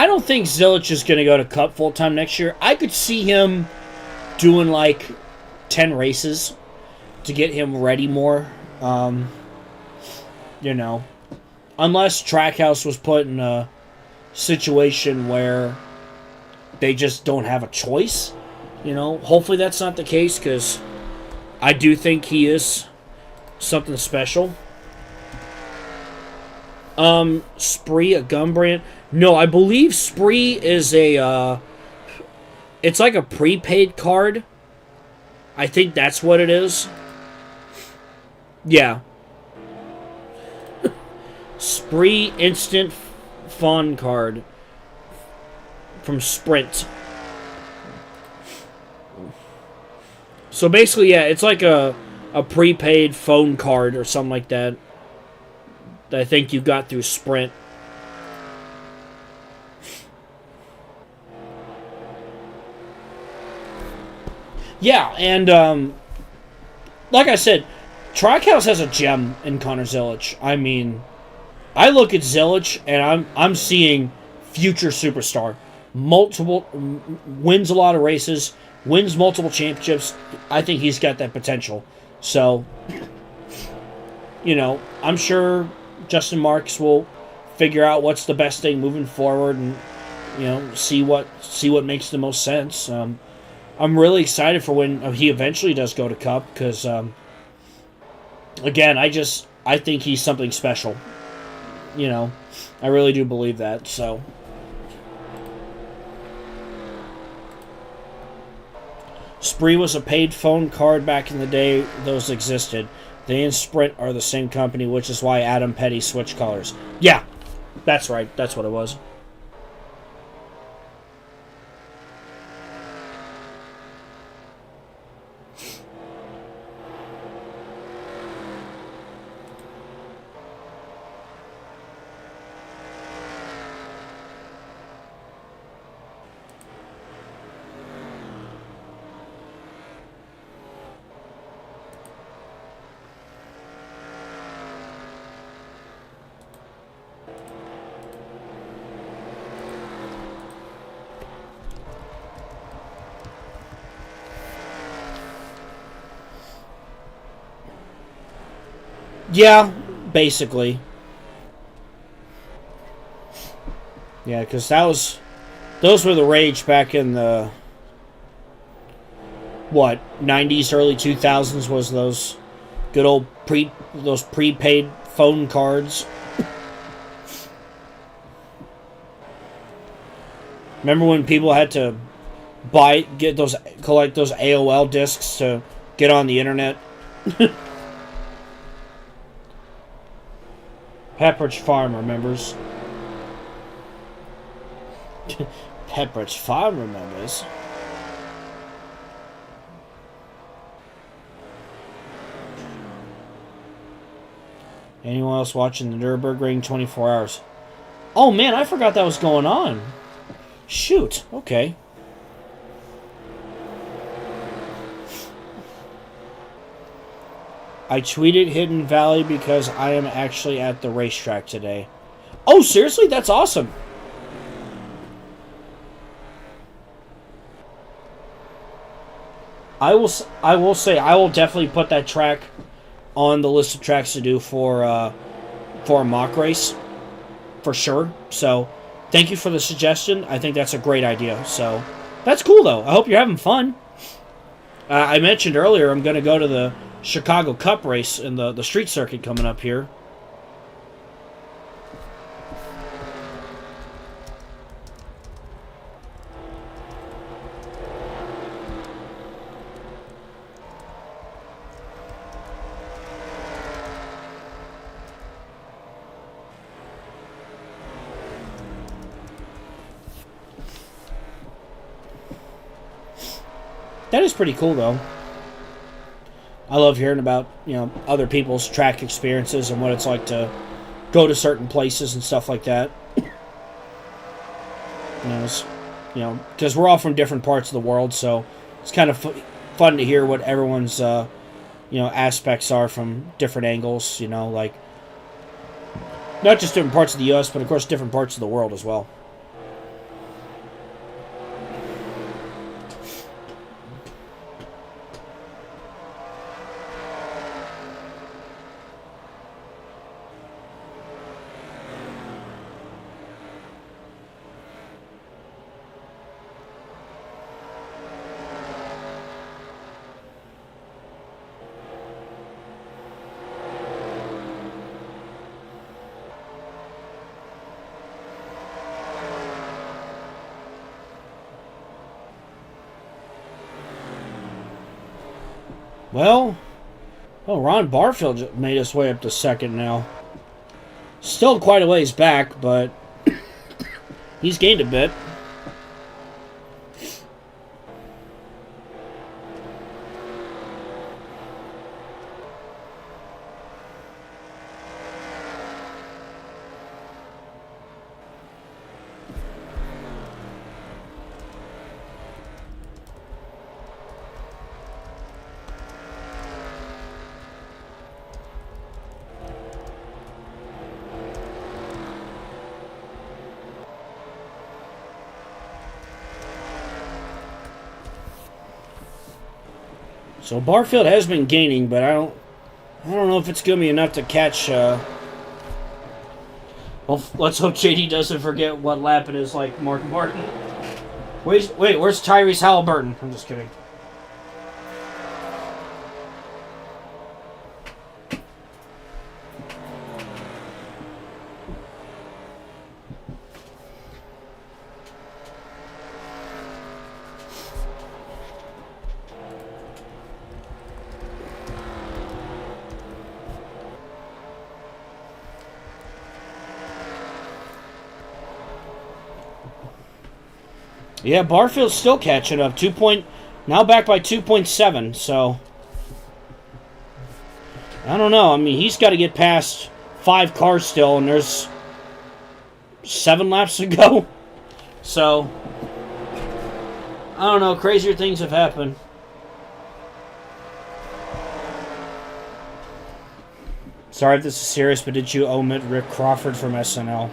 I don't think Zilic is going to go to Cup full time next year. I could see him doing like 10 races to get him ready more. You know, unless Trackhouse was put in a situation where they just don't have a choice. You know, hopefully that's not the case, because I do think he is something special. Spree, a gun brand? No, I believe Spree is a, it's like a prepaid card. I think that's what it is. Yeah. Spree Instant Fun card from Sprint. So basically, yeah, it's like a prepaid phone card or something like that I think you got through Sprint. Yeah, and like I said, Trackhouse has a gem in Connor Zilic. I mean, I look at Zilic and I'm seeing future superstar. Multiple wins a lot of races, wins multiple championships. I think he's got that potential. So, you know, I'm sure Justin Marks will figure out what's the best thing moving forward, and you know, see what makes the most sense. I'm really excited for when he eventually does go to Cup, because again, I think he's something special. You know, I really do believe that. So, Spree was a paid phone card back in the day. Those existed. They and Sprint are the same company, which is why Adam Petty switched colors. Yeah, that's right. That's what it was. Yeah, basically. Yeah, because those were the rage back in the 90s, early 2000s, was those good old prepaid phone cards. Remember when people had to collect those AOL discs to get on the internet? Pepperidge Farm remembers. Pepperidge Farm remembers. Anyone else watching the Nürburgring 24 hours? Oh man, I forgot that was going on. Shoot, okay. I tweeted Hidden Valley because I am actually at the racetrack today. Oh, seriously? That's awesome. I will say I will definitely put that track on the list of tracks to do for a mock race, for sure. So, thank you for the suggestion. I think that's a great idea. So, that's cool though. I hope you're having fun. I mentioned earlier I'm going to go to the Chicago Cup race in the street circuit coming up here. That is pretty cool, though. I love hearing about, you know, other people's track experiences and what it's like to go to certain places and stuff like that. Because we're all from different parts of the world, so it's kind of fun to hear what everyone's, aspects are from different angles. You know, like not just different parts of the U.S., but of course different parts of the world as well. Well, oh, Ron Barfield made his way up to second now. Still quite a ways back, but he's gained a bit. So Barfield has been gaining, but I don't know if it's going to be enough to catch. Well, let's hope JD doesn't forget what lap it is like Mark Martin. Wait, where's Tyrese Halliburton? I'm just kidding. Yeah, Barfield's still catching up. Now back by 2.7, so I don't know. I mean, he's got to get past 5 cars still, and there's 7 laps to go. So I don't know. Crazier things have happened. Sorry if this is serious, but did you omit Rick Crawford from SNL?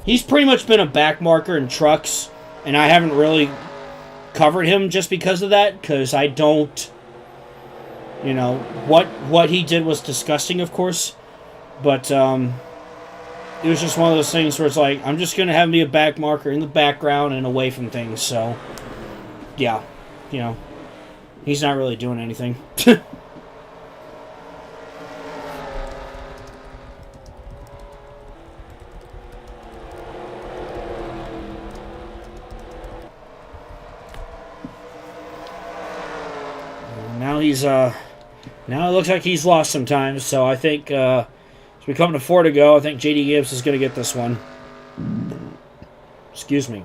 He's pretty much been a backmarker in trucks, and I haven't really covered him just because of that, because I don't, you know, what he did was disgusting, of course, but it was just one of those things where it's like, I'm just going to have him be a backmarker in the background and away from things, so, yeah, you know, he's not really doing anything. Now it looks like he's lost some time, so I think as we come to 4 to go, I think JD Gibbs is going to get this one. Excuse me.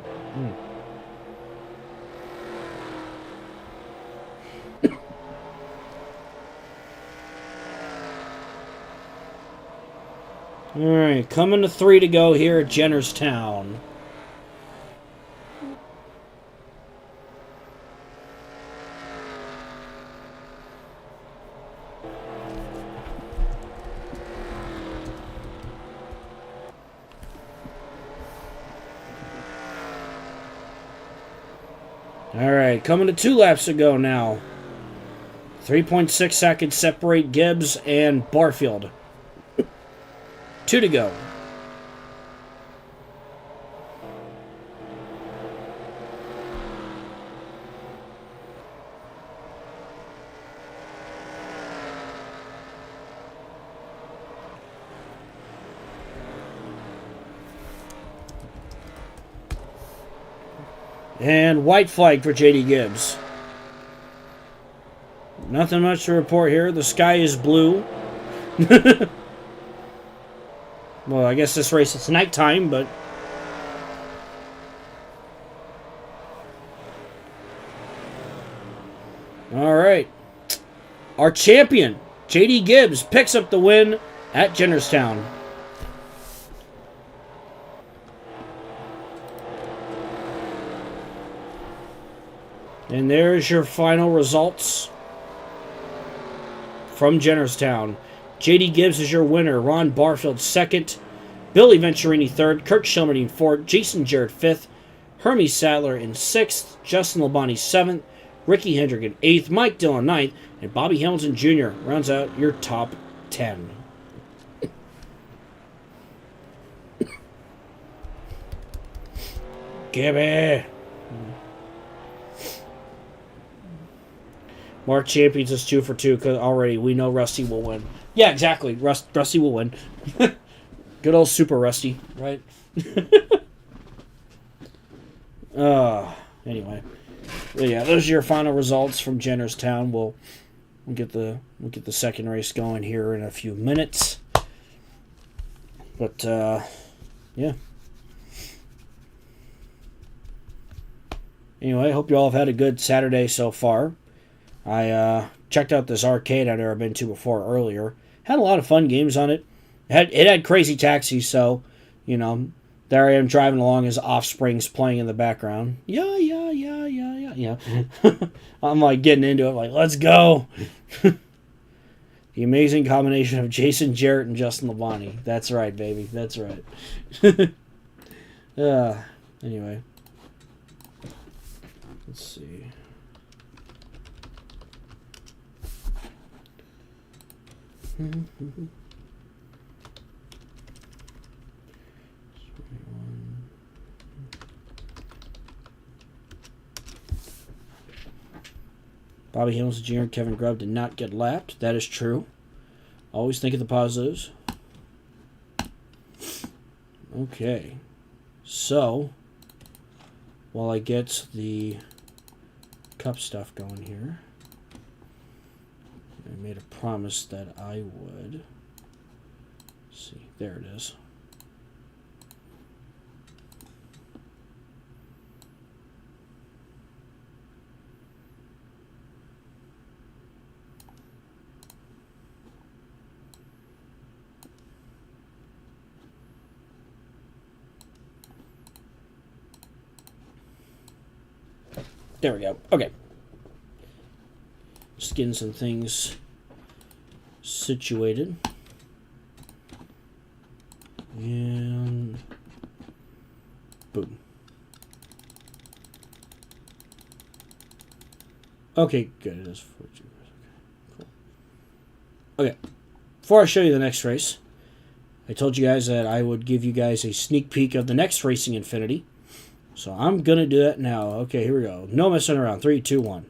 Alright, coming to 3 to go here at Jennerstown. Alright, coming to 2 laps to go now. 3.6 seconds separate Gibbs and Barfield. 2 to go. And white flag for JD Gibbs. Nothing much to report here. The sky is blue. Well, I guess this race it's nighttime, but all right. Our champion, JD Gibbs, picks up the win at Jennerstown. And there's your final results from Jennerstown. JD Gibbs is your winner. Ron Barfield second. Billy Venturini third. Kirk Shelmerdine fourth. Jason Jarrett fifth. Hermie Sadler in sixth. Justin Labonte seventh. Ricky Hendrick in eighth. Mike Dillon ninth. And Bobby Hamilton Jr. rounds out your top 10. Gibby. Mark Champions is 2 for 2 because already we know Rusty will win. Yeah, exactly. Rusty will win. Good old Super Rusty, right? Anyway. But yeah, those are your final results from Jennerstown. We'll get the second race going here in a few minutes. But yeah. Anyway, I hope you all have had a good Saturday so far. I checked out this arcade I'd never been to before earlier. Had a lot of fun games on it. It had crazy taxis, so, you know, there I am driving along as Offspring's playing in the background. Yeah. I'm like getting into it, like, let's go. The amazing combination of Jason Jarrett and Justin Labonte. That's right, baby. That's right. Anyway. Let's see. Bobby Hamilton Jr. and Kevin Grubb did not get lapped. That is true. Always think of the positives. Okay. So, while I get the cup stuff going here, I made a promise that I would. Let's see, there it is. There we go. Okay. Just getting some things situated. And boom. Okay, good. It is 42. Okay, cool. Okay. Before I show you the next race, I told you guys that I would give you guys a sneak peek of the next Racing Infinity. So I'm going to do that now. Okay, here we go. No messing around. 3, 2, 1.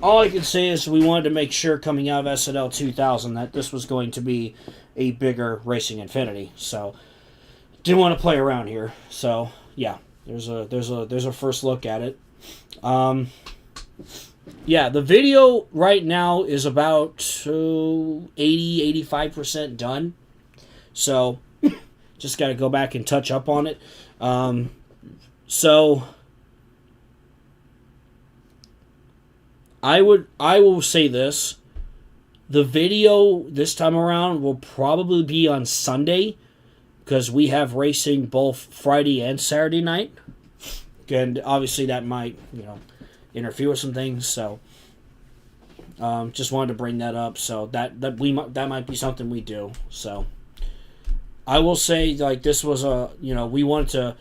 All I can say is we wanted to make sure coming out of SNL 2000 that this was going to be a bigger Racing Infinity. So didn't want to play around here. So yeah, there's a first look at it. Yeah, the video right now is about 80-85% done. So just got to go back and touch up on it. So I will say this. The video this time around will probably be on Sunday because we have racing both Friday and Saturday night. And obviously that might, interfere with some things. So just wanted to bring that up. So that might be something we do. So I will say, this was we wanted to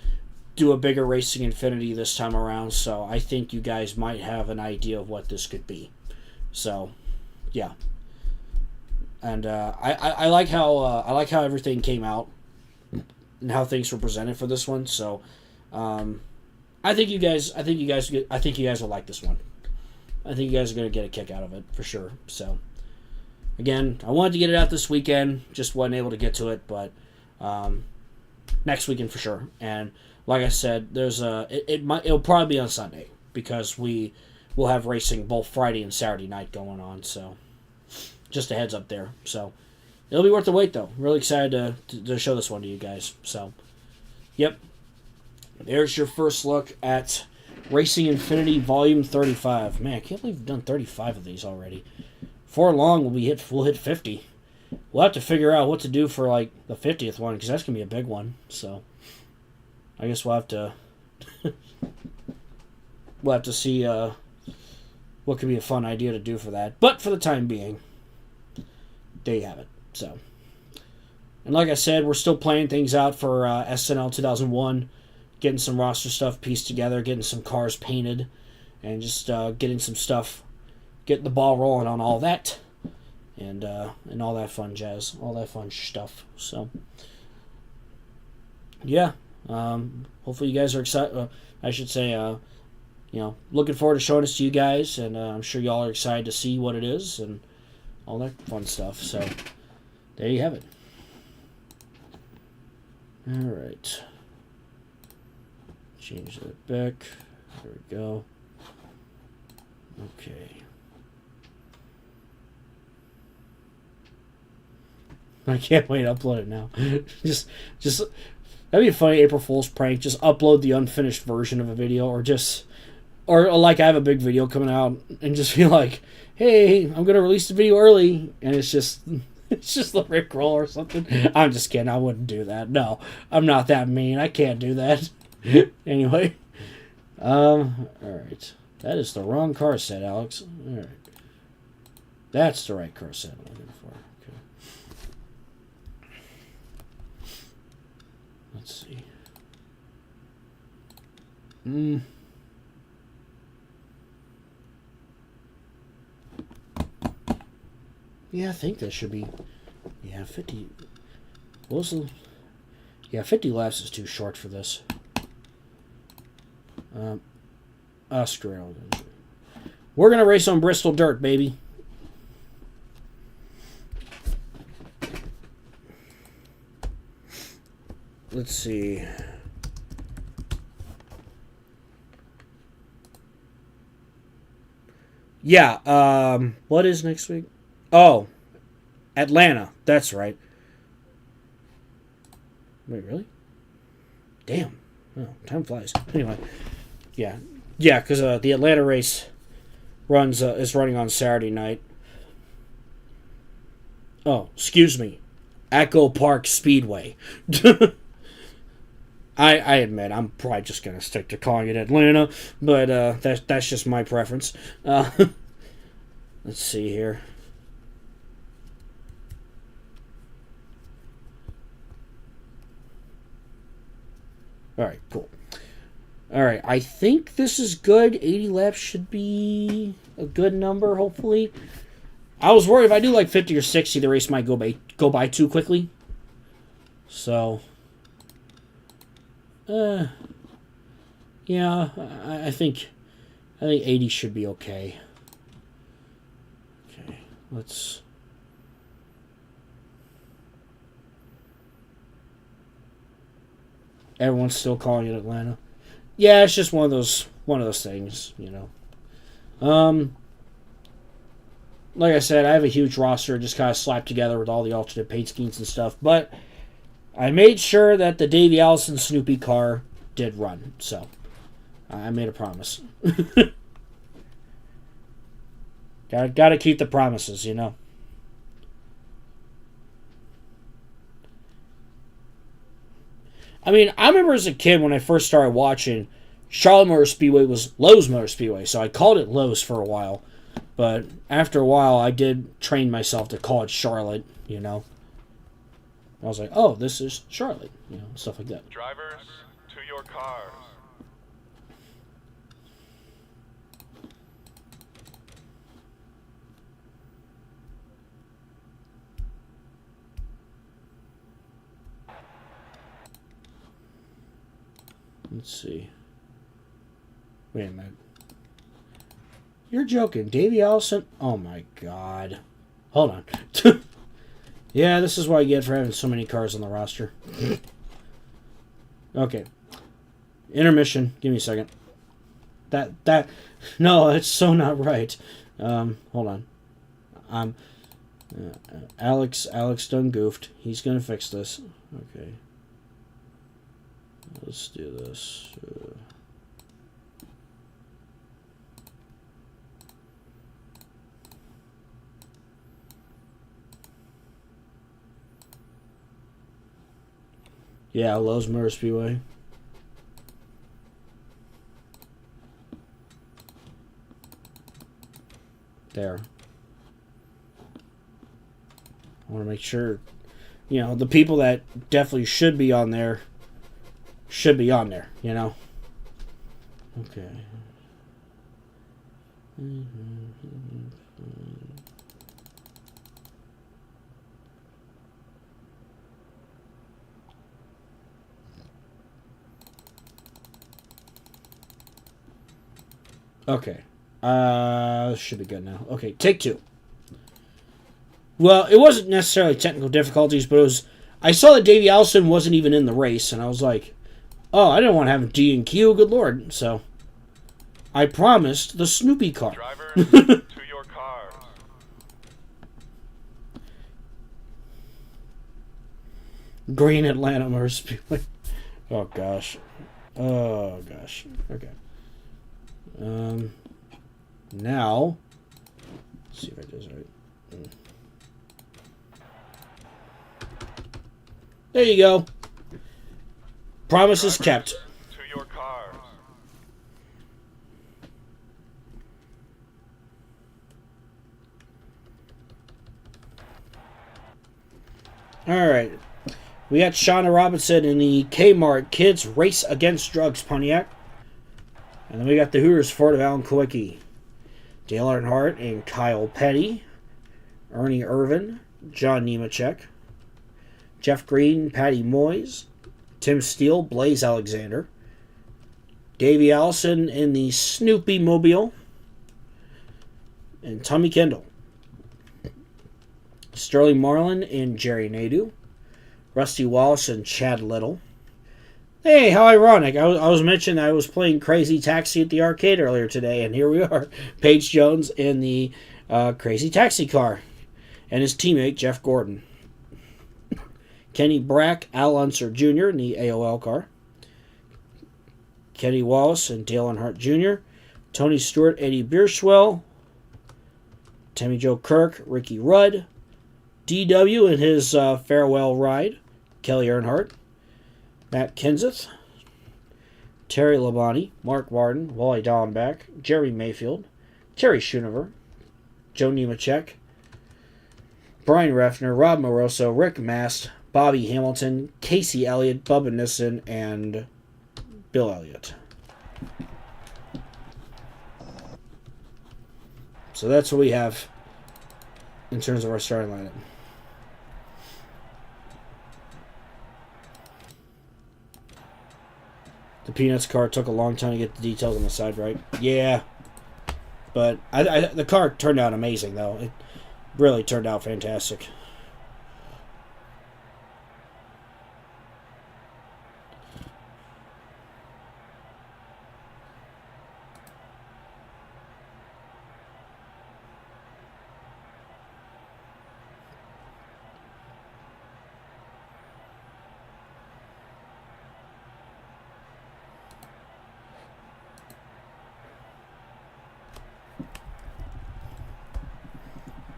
do a bigger Racing Infinity this time around, so I think you guys might have an idea of what this could be. So, yeah. And I like how everything came out and how things were presented for this one. So, I think you guys will like this one. I think you guys are going to get a kick out of it for sure. So, again, I wanted to get it out this weekend, just wasn't able to get to it, but next weekend for sure. And like I said, it'll probably be on Sunday because we will have racing both Friday and Saturday night going on. So just a heads up there. So it'll be worth the wait though. Really excited to show this one to you guys. So yep, there's your first look at Racing Infinity Volume 35. Man, I can't believe we've done 35 of these already. Before long, we'll hit 50. We'll have to figure out what to do for the 50th one because that's gonna be a big one. So I guess we'll have to see what could be a fun idea to do for that. But for the time being, there you have it. So, and like I said, we're still playing things out for SNL 2001, getting some roster stuff pieced together, getting some cars painted, and just getting some stuff, getting the ball rolling on all that. And all that fun jazz, all that fun stuff. So, yeah. Hopefully you guys are excited. I should say, looking forward to showing this to you guys, and I'm sure y'all are excited to see what it is and all that fun stuff. So, there you have it. All right. Change that back. There we go. Okay. I can't wait to upload it now. just that'd be a funny April Fool's prank. Just upload the unfinished version of a video, or like I have a big video coming out and just be like, "Hey, I'm gonna release the video early," and it's just the Rickroll or something. I'm just kidding. I wouldn't do that. No, I'm not that mean. I can't do that. Anyway, all right. That is the wrong car set, Alex. All right. That's the right car set I'm looking for. Okay. Let's see. Yeah, I think that should be... Yeah, 50... What was the... Yeah, 50 laps is too short for this. Screw it. We're going to race on Bristol dirt, baby. Let's see. Yeah, what is next week? Oh, Atlanta. That's right. Wait, really? Damn. Oh, time flies. Anyway, yeah, because the Atlanta race is running on Saturday night. Oh, excuse me, Echo Park Speedway. I admit I'm probably just gonna stick to calling it Atlanta, but that's just my preference. Let's see here. All right, cool. All right, I think this is good. 80 laps should be a good number, hopefully. I was worried if I do like 50 or 60, the race might go by too quickly. So, yeah, I think 80 should be okay. Okay, let's. Everyone's still calling it Atlanta. Yeah, it's just one of those things, you know. Like I said, I have a huge roster just kind of slapped together with all the alternate paint schemes and stuff, but I made sure that the Davey Allison Snoopy car did run, so I made a promise. Gotta keep the promises, you know. I mean, I remember as a kid when I first started watching, Charlotte Motor Speedway was Lowe's Motor Speedway, so I called it Lowe's for a while. But after a while, I did train myself to call it Charlotte, you know. I was like, oh, this is Charlotte, you know, stuff like that. Drivers, to your cars. Let's see. Wait a minute. You're joking. Davey Allison? Oh my god. Hold on. Yeah, this is what I get for having so many cars on the roster. Okay. Intermission. Give me a second. No, it's so not right. Hold on. Alex done goofed. He's gonna fix this. Okay. Let's do this. Yeah, Lowe's Motor Speedway. There. I want to make sure, you know, the people that definitely should be on there, you know? Okay. Okay. Should be good now. Okay, take two. Well, it wasn't necessarily technical difficulties, but it was... I saw that Davey Allison wasn't even in the race, and I was like, Oh, I didn't want to have D and Q. Good lord. So, I promised the Snoopy car. Drivers, to your cars. Green Atlanta Motor Speedway. Oh gosh. Oh gosh. Okay. Now, let's see if I did this right. There you go. Promise is kept. To your cars. All right. We got Shauna Robinson in the Kmart Kids Race Against Drugs Pontiac. And then we got the Hooters Ford of Alan Kowicki. Dale Earnhardt and Kyle Petty. Ernie Irvin. John Nemechek. Jeff Green, Patty Moyes. Tim Steele, Blaze Alexander. Davey Allison in the Snoopy Mobile. And Tommy Kendall. Sterling Marlin and Jerry Nadeau. Rusty Wallace and Chad Little. Hey, how ironic. I was mentioning I was playing Crazy Taxi at the arcade earlier today, and here we are. Paige Jones in the Crazy Taxi car. And his teammate, Jeff Gordon. Kenny Brack, Al Unser Jr. in the AOL car. Kenny Wallace and Dale Earnhardt Jr. Tony Stewart, Eddie Bierschwell. Tammy Jo Kirk, Ricky Rudd. DW in his farewell ride. Kelly Earnhardt. Matt Kenseth. Terry Labonte. Mark Warden. Wally Dallenbach. Jerry Mayfield. Terry Schoonover. Joe Nemechek. Brian Refner. Rob Moroso. Rick Mast. Bobby Hamilton, Casey Elliott, Bubba Nissen, and Bill Elliott. So that's what we have in terms of our starting lineup. The Peanuts car took a long time to get the details on the side right. Yeah. But the car turned out amazing, though. It really turned out fantastic.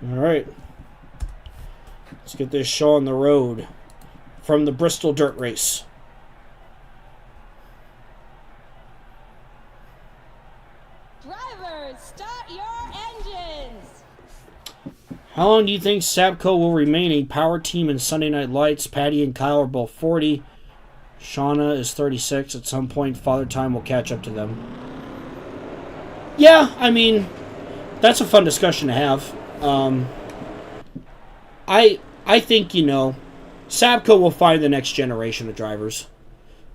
All right. Let's get this show on the road from the Bristol Dirt Race. Drivers, start your engines! How long do you think Sabco will remain a power team in Sunday Night Lights? Patty and Kyle are both 40. Shauna is 36. At some point, Father Time will catch up to them. Yeah, I mean, that's a fun discussion to have. I think, Sabco will find the next generation of drivers.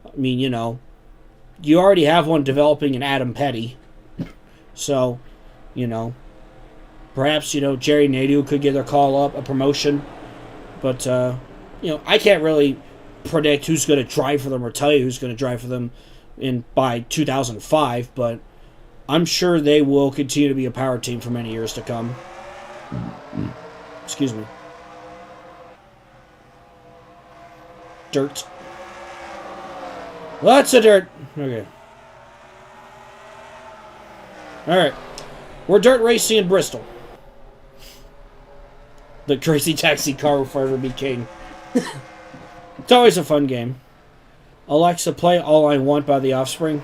I mean, you already have one developing in Adam Petty. So, perhaps, Jerry Nadeau could get their call up, a promotion. But, I can't really predict who's going to drive for them or tell you who's going to drive for them by 2005, but I'm sure they will continue to be a power team for many years to come. Excuse me. Dirt. Lots of dirt. Okay. Alright. We're dirt racing in Bristol. The Crazy Taxi car will forever be king. It's always a fun game. Alexa, play All I Want by The Offspring.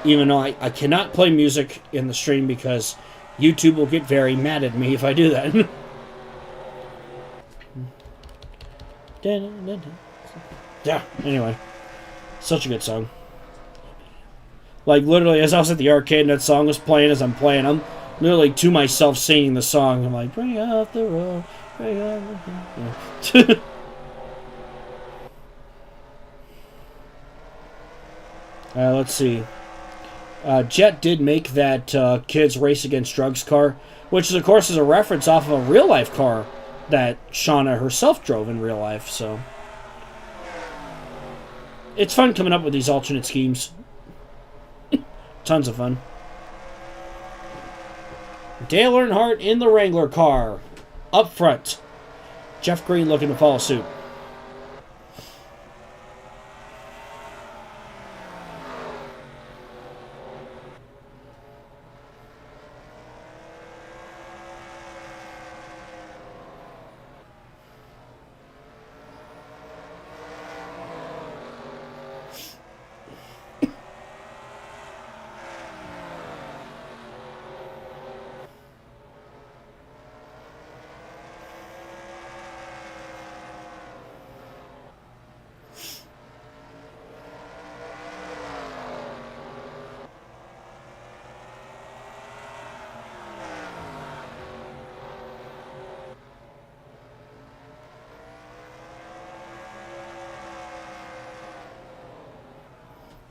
Even though I cannot play music in the stream because YouTube will get very mad at me if I do that. Yeah, anyway. Such a good song. Like, literally, as I was at the arcade and that song was playing as I'm playing, I'm literally to myself singing the song. I'm like, bring up the road, bring up the road. Yeah. Let's see. Jet did make that Kids Race Against Drugs car, which, of course, is a reference off of a real-life car that Shauna herself drove in real life, so... It's fun coming up with these alternate schemes. Tons of fun. Dale Earnhardt in the Wrangler car. Up front. Jeff Green looking to follow suit.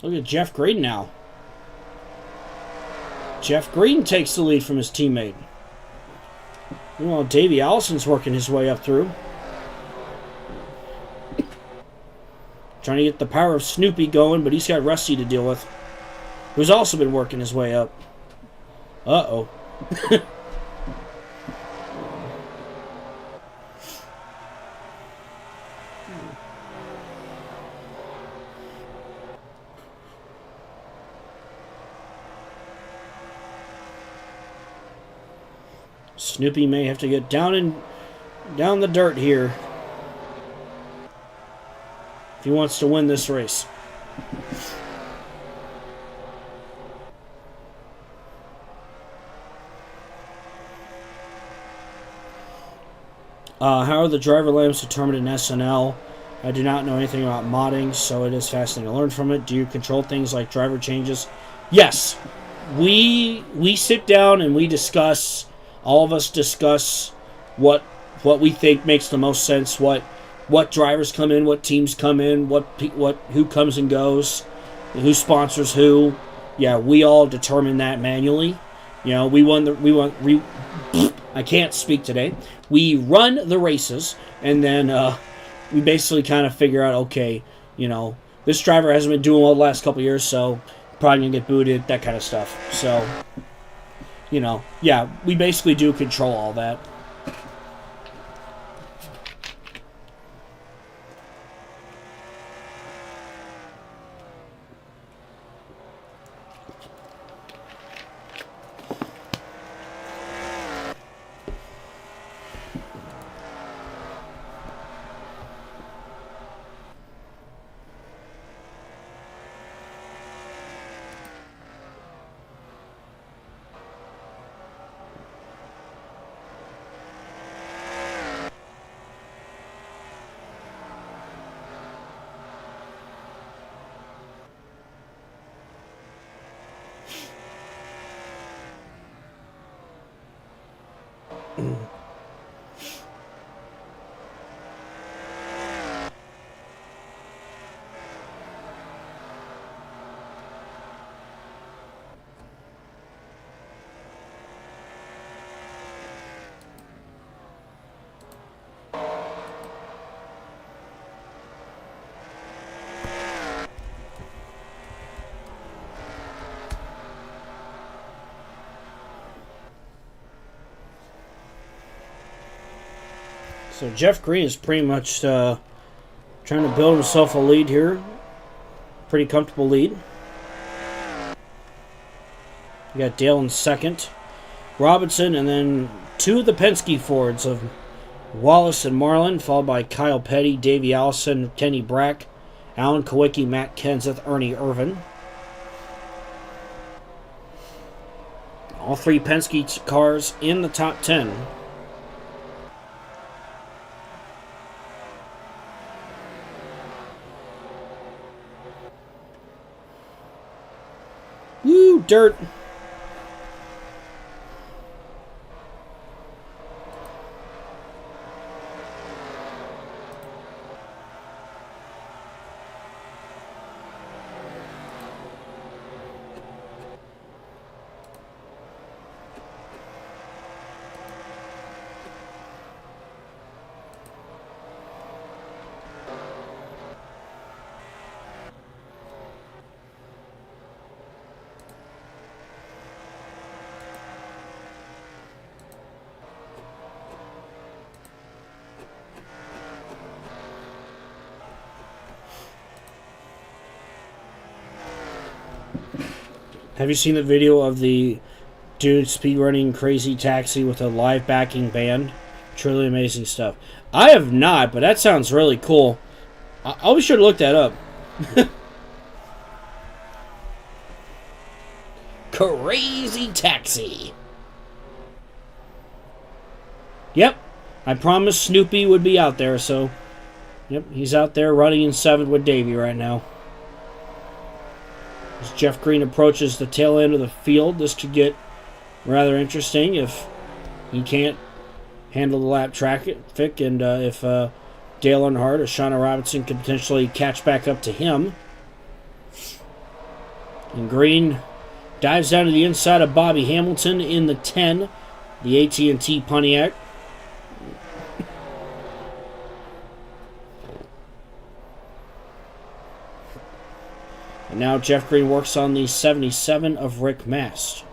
Look at Jeff Green now. Jeff Green takes the lead from his teammate. Meanwhile, Davey Allison's working his way up through. Trying to get the power of Snoopy going, but he's got Rusty to deal with, who's also been working his way up. Uh-oh. Snoopy may have to get down the dirt here if he wants to win this race. How are the driver lamps determined in SNL? I do not know anything about modding, so it is fascinating to learn from it. Do you control things like driver changes? Yes. We sit down and we discuss. All of us discuss what we think makes the most sense. What drivers come in, what teams come in, who comes and goes, who sponsors who. Yeah, we all determine that manually. You know, I can't speak today. We run the races, and then we basically kind of figure out, okay, you know, this driver hasn't been doing well the last couple of years, so probably gonna get booted, that kind of stuff. So, you know, yeah, we basically do control all that. So Jeff Green is pretty much trying to build himself a lead here. Pretty comfortable lead. You got Dale in second. Robinson, and then two of the Penske Fords of Wallace and Marlin, followed by Kyle Petty, Davey Allison, Kenny Brack, Alan Kawicki, Matt Kenseth, Ernie Irvin. All three Penske cars in the top 10. Woo, dirt. Have you seen the video of the dude speedrunning Crazy Taxi with a live backing band? Truly amazing stuff. I have not, but that sounds really cool. I'll be sure to look that up. Crazy Taxi. Yep. I promised Snoopy would be out there, so... Yep, he's out there running in 7th with Davey right now. As Jeff Green approaches the tail end of the field, this could get rather interesting if he can't handle the lap traffic, and if Dale Earnhardt or Shauna Robinson could potentially catch back up to him. And Green dives down to the inside of Bobby Hamilton in the 10, the AT&T Pontiac. And now Jeff Green works on the 77 of Rick Mast.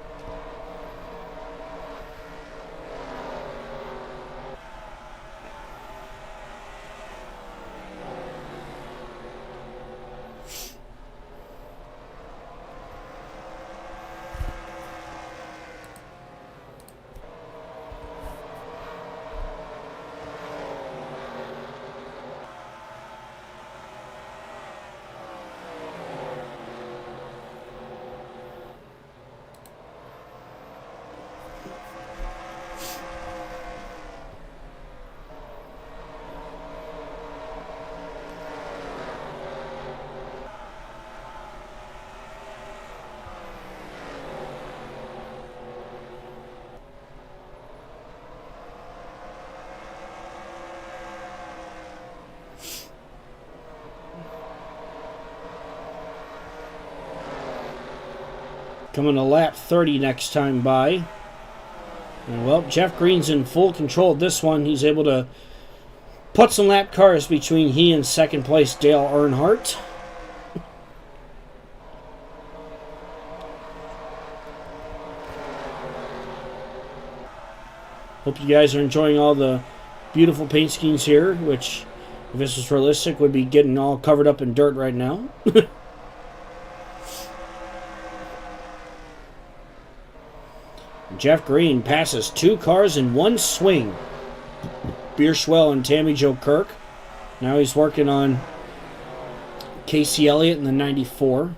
Coming to lap 30 next time by. And well, Jeff Green's in full control of this one. He's able to put some lap cars between he and second place Dale Earnhardt. Hope you guys are enjoying all the beautiful paint schemes here, which, if this was realistic, would be getting all covered up in dirt right now. Jeff Green passes 2 cars in one swing. Bierschwell and Tammy Jo Kirk. Now he's working on Casey Elliott in the 94.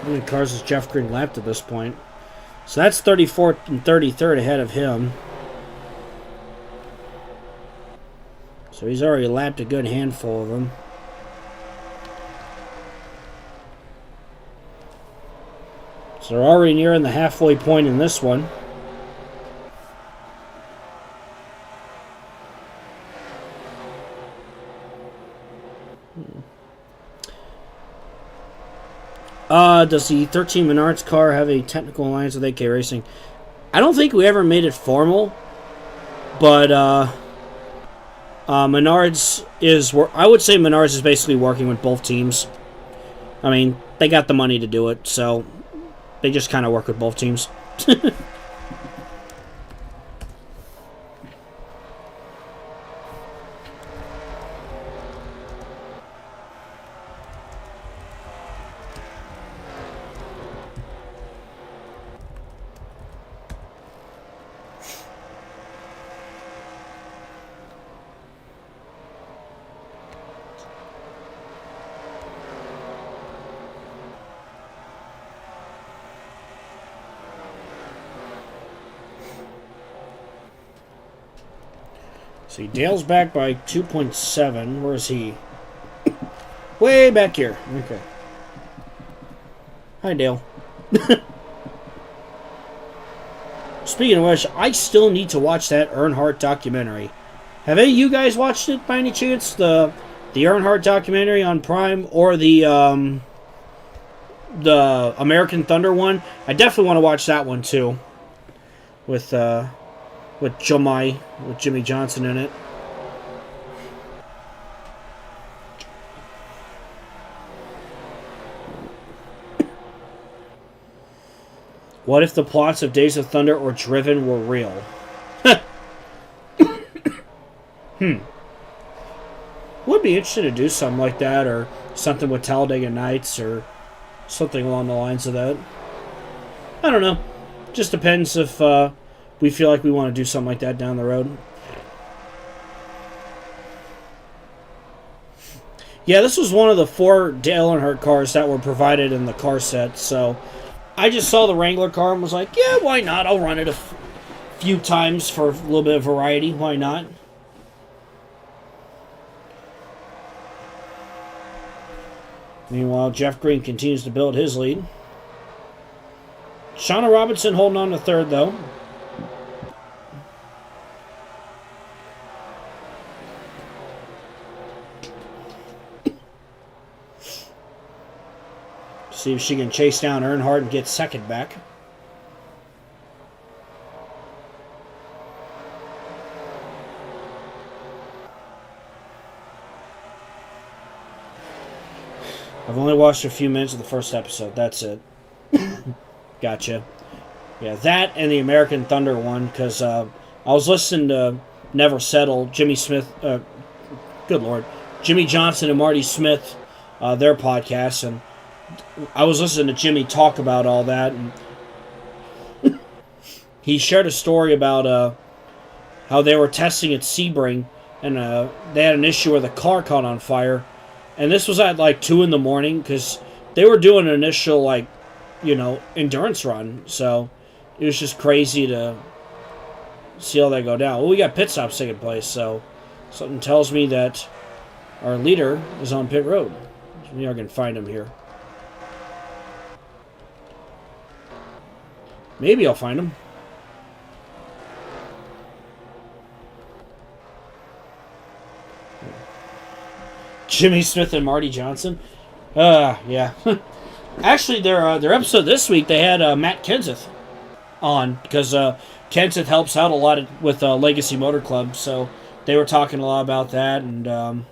How many cars has Jeff Green lapped at this point? So that's 34th and 33rd ahead of him. So he's already lapped a good handful of them. So they're already nearing the halfway point in this one. Does the 13 Menards car have a technical alliance with AK Racing? I don't think we ever made it formal, but Menards is... I would say Menards is basically working with both teams. I mean, they got the money to do it, so they just kind of work with both teams. See, Dale's back by 2.7. Where is he? Way back here. Okay. Hi, Dale. Speaking of which, I still need to watch that Earnhardt documentary. Have any of you guys watched it by any chance? The Earnhardt documentary on Prime or the American Thunder one? I definitely want to watch that one too. With Jimmy Johnson in it. What if the plots of Days of Thunder or Driven were real? Would be interesting to do something like that, or something with Talladega Nights, or something along the lines of that. I don't know. Just depends if we feel like we want to do something like that down the road. Yeah, this was one of the 4 Dale Earnhardt cars that were provided in the car set, so I just saw the Wrangler car and was like, yeah, why not? I'll run it a few times for a little bit of variety. Why not? Meanwhile, Jeff Green continues to build his lead. Shauna Robinson holding on to third, though. See if she can chase down Earnhardt and get second back. I've only watched a few minutes of the first episode. That's it. Gotcha. Yeah, that and the American Thunder one, because I was listening to Never Settle, Jimmy Smith, good Lord, Jimmy Johnson and Marty Smith, their podcast, and I was listening to Jimmy talk about all that, and he shared a story about how they were testing at Sebring, and they had an issue where the car caught on fire, and this was at like 2 in the morning, because they were doing an initial, like, endurance run, so it was just crazy to see all that go down. Well, we got pit stops taking place, so something tells me that our leader is on pit road. We are going to find him here. Maybe I'll find him. Jimmy Smith and Marty Johnson. Yeah. Actually, their episode this week, they had Matt Kenseth on, because Kenseth helps out a lot with Legacy Motor Club, so they were talking a lot about that, and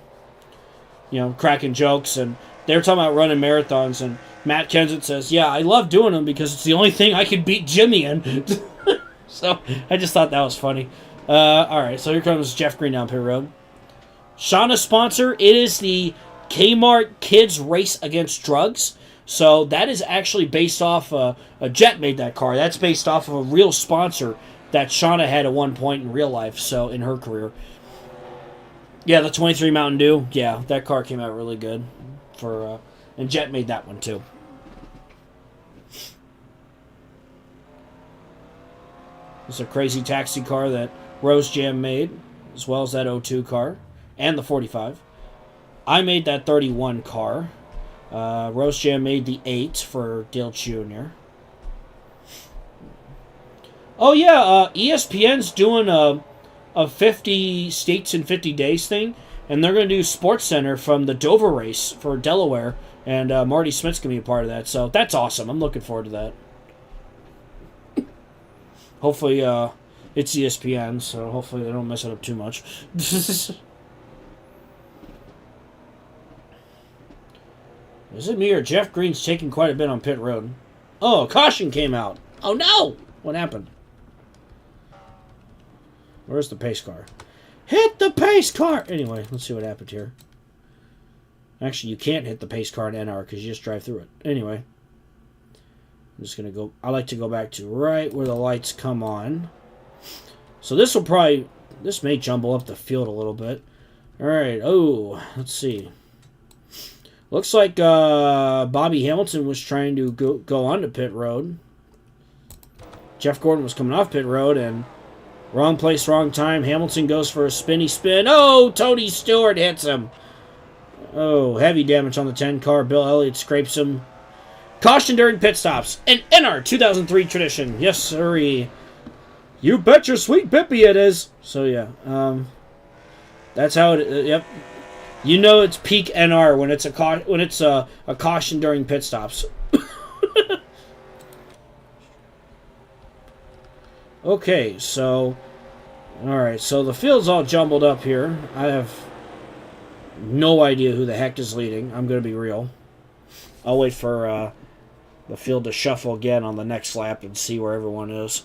cracking jokes, and they were talking about running marathons, and Matt Kenseth says, yeah, I love doing them because it's the only thing I can beat Jimmy in. So I just thought that was funny. Alright, so here comes Jeff Green down pit road. Shauna's sponsor, it is the Kmart Kids Race Against Drugs. So that is actually based off, a Jet made that car. That's based off of a real sponsor that Shauna had at one point in real life, so in her career. Yeah, the 23 Mountain Dew, yeah, that car came out really good. And Jet made that one too. It's a crazy taxi car that Rose Jam made, as well as that 02 car, and the 45. I made that 31 car. Rose Jam made the 8 for Dale Jr. Oh yeah, ESPN's doing a 50 states in 50 days thing, and they're going to do Sports Center from the Dover race for Delaware, and Marty Smith's going to be a part of that, so that's awesome. I'm looking forward to that. Hopefully, it's ESPN, so hopefully they don't mess it up too much. Is it me or Jeff Green's taking quite a bit on pit road? Oh, a caution came out. Oh no! What happened? Where's the pace car? Hit the pace car! Anyway, let's see what happened here. Actually, you can't hit the pace car in NR because you just drive through it. Anyway. I'm just going to go... I like to go back to right where the lights come on. So this will probably... This may jumble up the field a little bit. Alright, oh, let's see. Looks like Bobby Hamilton was trying to go onto pit road. Jeff Gordon was coming off pit road, and wrong place, wrong time. Hamilton goes for a spinny spin. Oh, Tony Stewart hits him. Oh, heavy damage on the 10 car. Bill Elliott scrapes him. Caution during pit stops. An NR 2003 tradition. Yes, sirree. You bet your sweet bippy it is. So, yeah. That's how it... yep. You know it's peak NR when it's a caution during pit stops. Okay, so... Alright, so the field's all jumbled up here. I have no idea who the heck is leading. I'm going to be real. I'll wait for the field to shuffle again on the next lap and see where everyone is.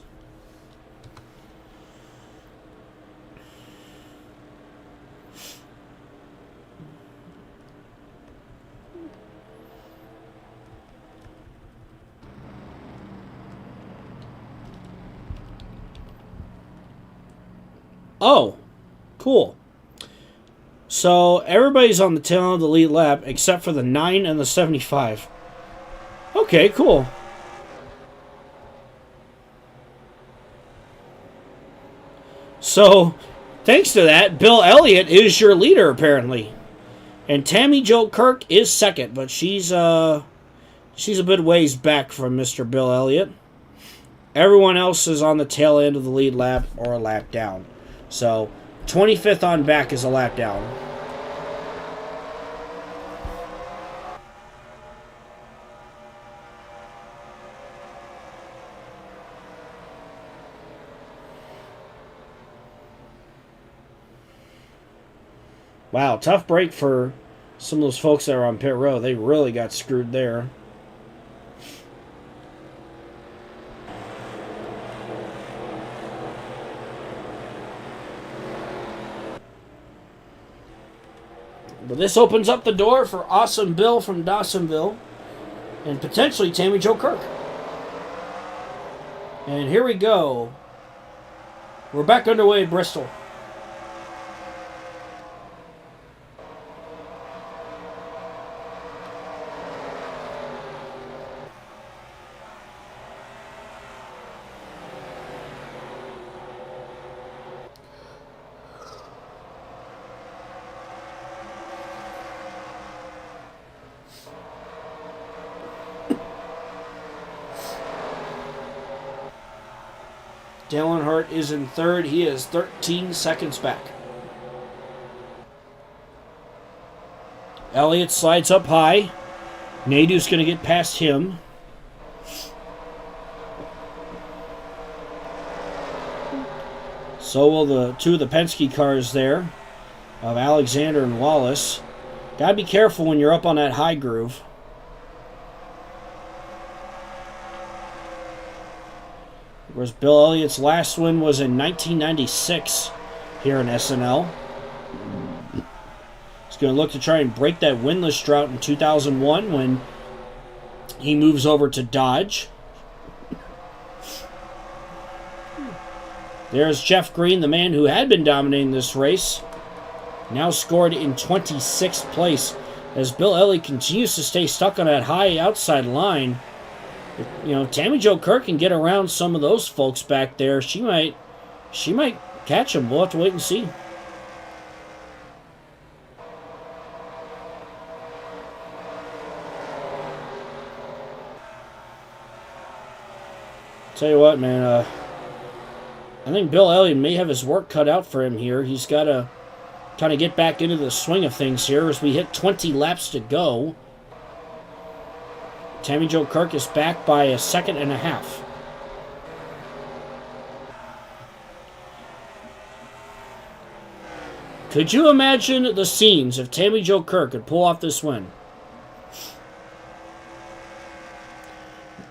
Oh, cool. So everybody's on the tail end of the lead lap except for the 9 and the 75. Okay, cool. So, thanks to that, Bill Elliott is your leader apparently, and Tammy Jo Kirk is second, but she's a bit ways back from Mr. Bill Elliott. Everyone else is on the tail end of the lead lap or a lap down. So, 25th on back is a lap down. Wow, tough break for some of those folks that are on pit row. They really got screwed there. But this opens up the door for Awesome Bill from Dawsonville and potentially Tammy Jo Kirk. And here we go. We're back underway at Bristol. Dale Earnhardt is in third. He is 13 seconds back. Elliott slides up high. Nadeau's going to get past him. So will the two of the Penske cars there of Alexander and Wallace. Got to be careful when you're up on that high groove. Whereas Bill Elliott's last win was in 1996 here in SNL. He's going to look to try and break that winless drought in 2001 when he moves over to Dodge. There's Jeff Green, the man who had been dominating this race. Now scored in 26th place as Bill Elliott continues to stay stuck on that high outside line. You know, Tammy Jo Kirk can get around some of those folks back there. She might catch him. We'll have to wait and see. Tell you what, man, I think Bill Elliott may have his work cut out for him here. He's got to kind of get back into the swing of things here as we hit 20 laps to go. Tammy Jo Kirk is back by a second and a half. Could you imagine the scenes if Tammy Jo Kirk could pull off this win?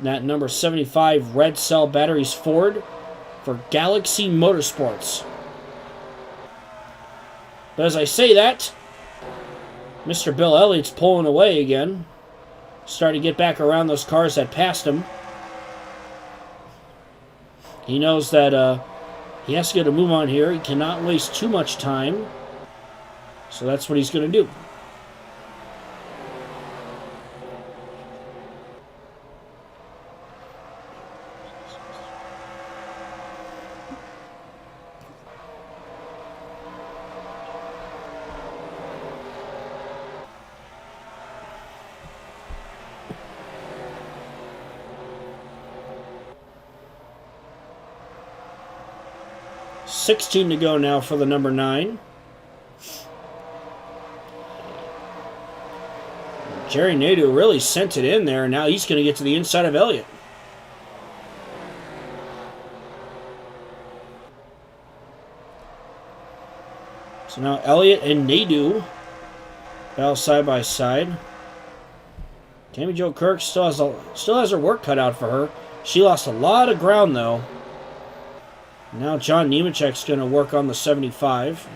That number 75 Red Cell Batteries Ford for Galaxy Motorsports. But as I say that, Mr. Bill Elliott's pulling away again. Starting to get back around those cars that passed him. He knows that he has to get a move on here. He cannot waste too much time. So that's what he's going to do. 16 to go now for the number 9. Jerry Nadeau really sent it in there, and now he's going to get to the inside of Elliott. So now Elliott and Nadeau battle side by side. Tammy Jo Kirk still has her work cut out for her. She lost a lot of ground, though. Now John Nemechek's going to work on the 75.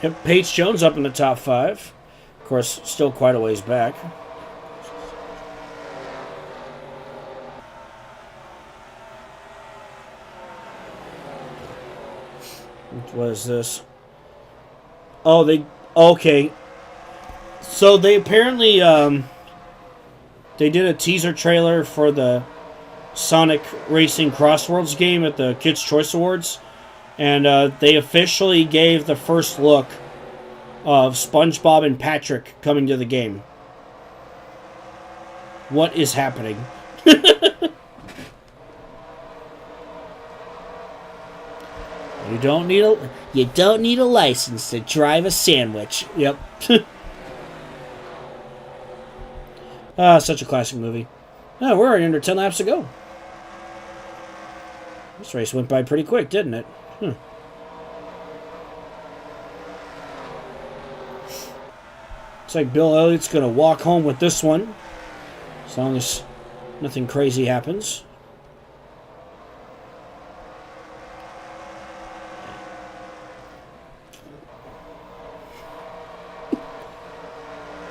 Yep, Paige Jones up in the top 5. Of course, still quite a ways back. What is this? Oh, okay. So they apparently they did a teaser trailer for the Sonic Racing Crossworlds game at the Kids' Choice Awards. And they officially gave the first look of SpongeBob and Patrick coming to the game. What is happening? You don't need a license to drive a sandwich. Yep. Such a classic movie. Oh, we're already under 10 laps to go. This race went by pretty quick, didn't it? Looks like Bill Elliott's going to walk home with this one, as long as nothing crazy happens.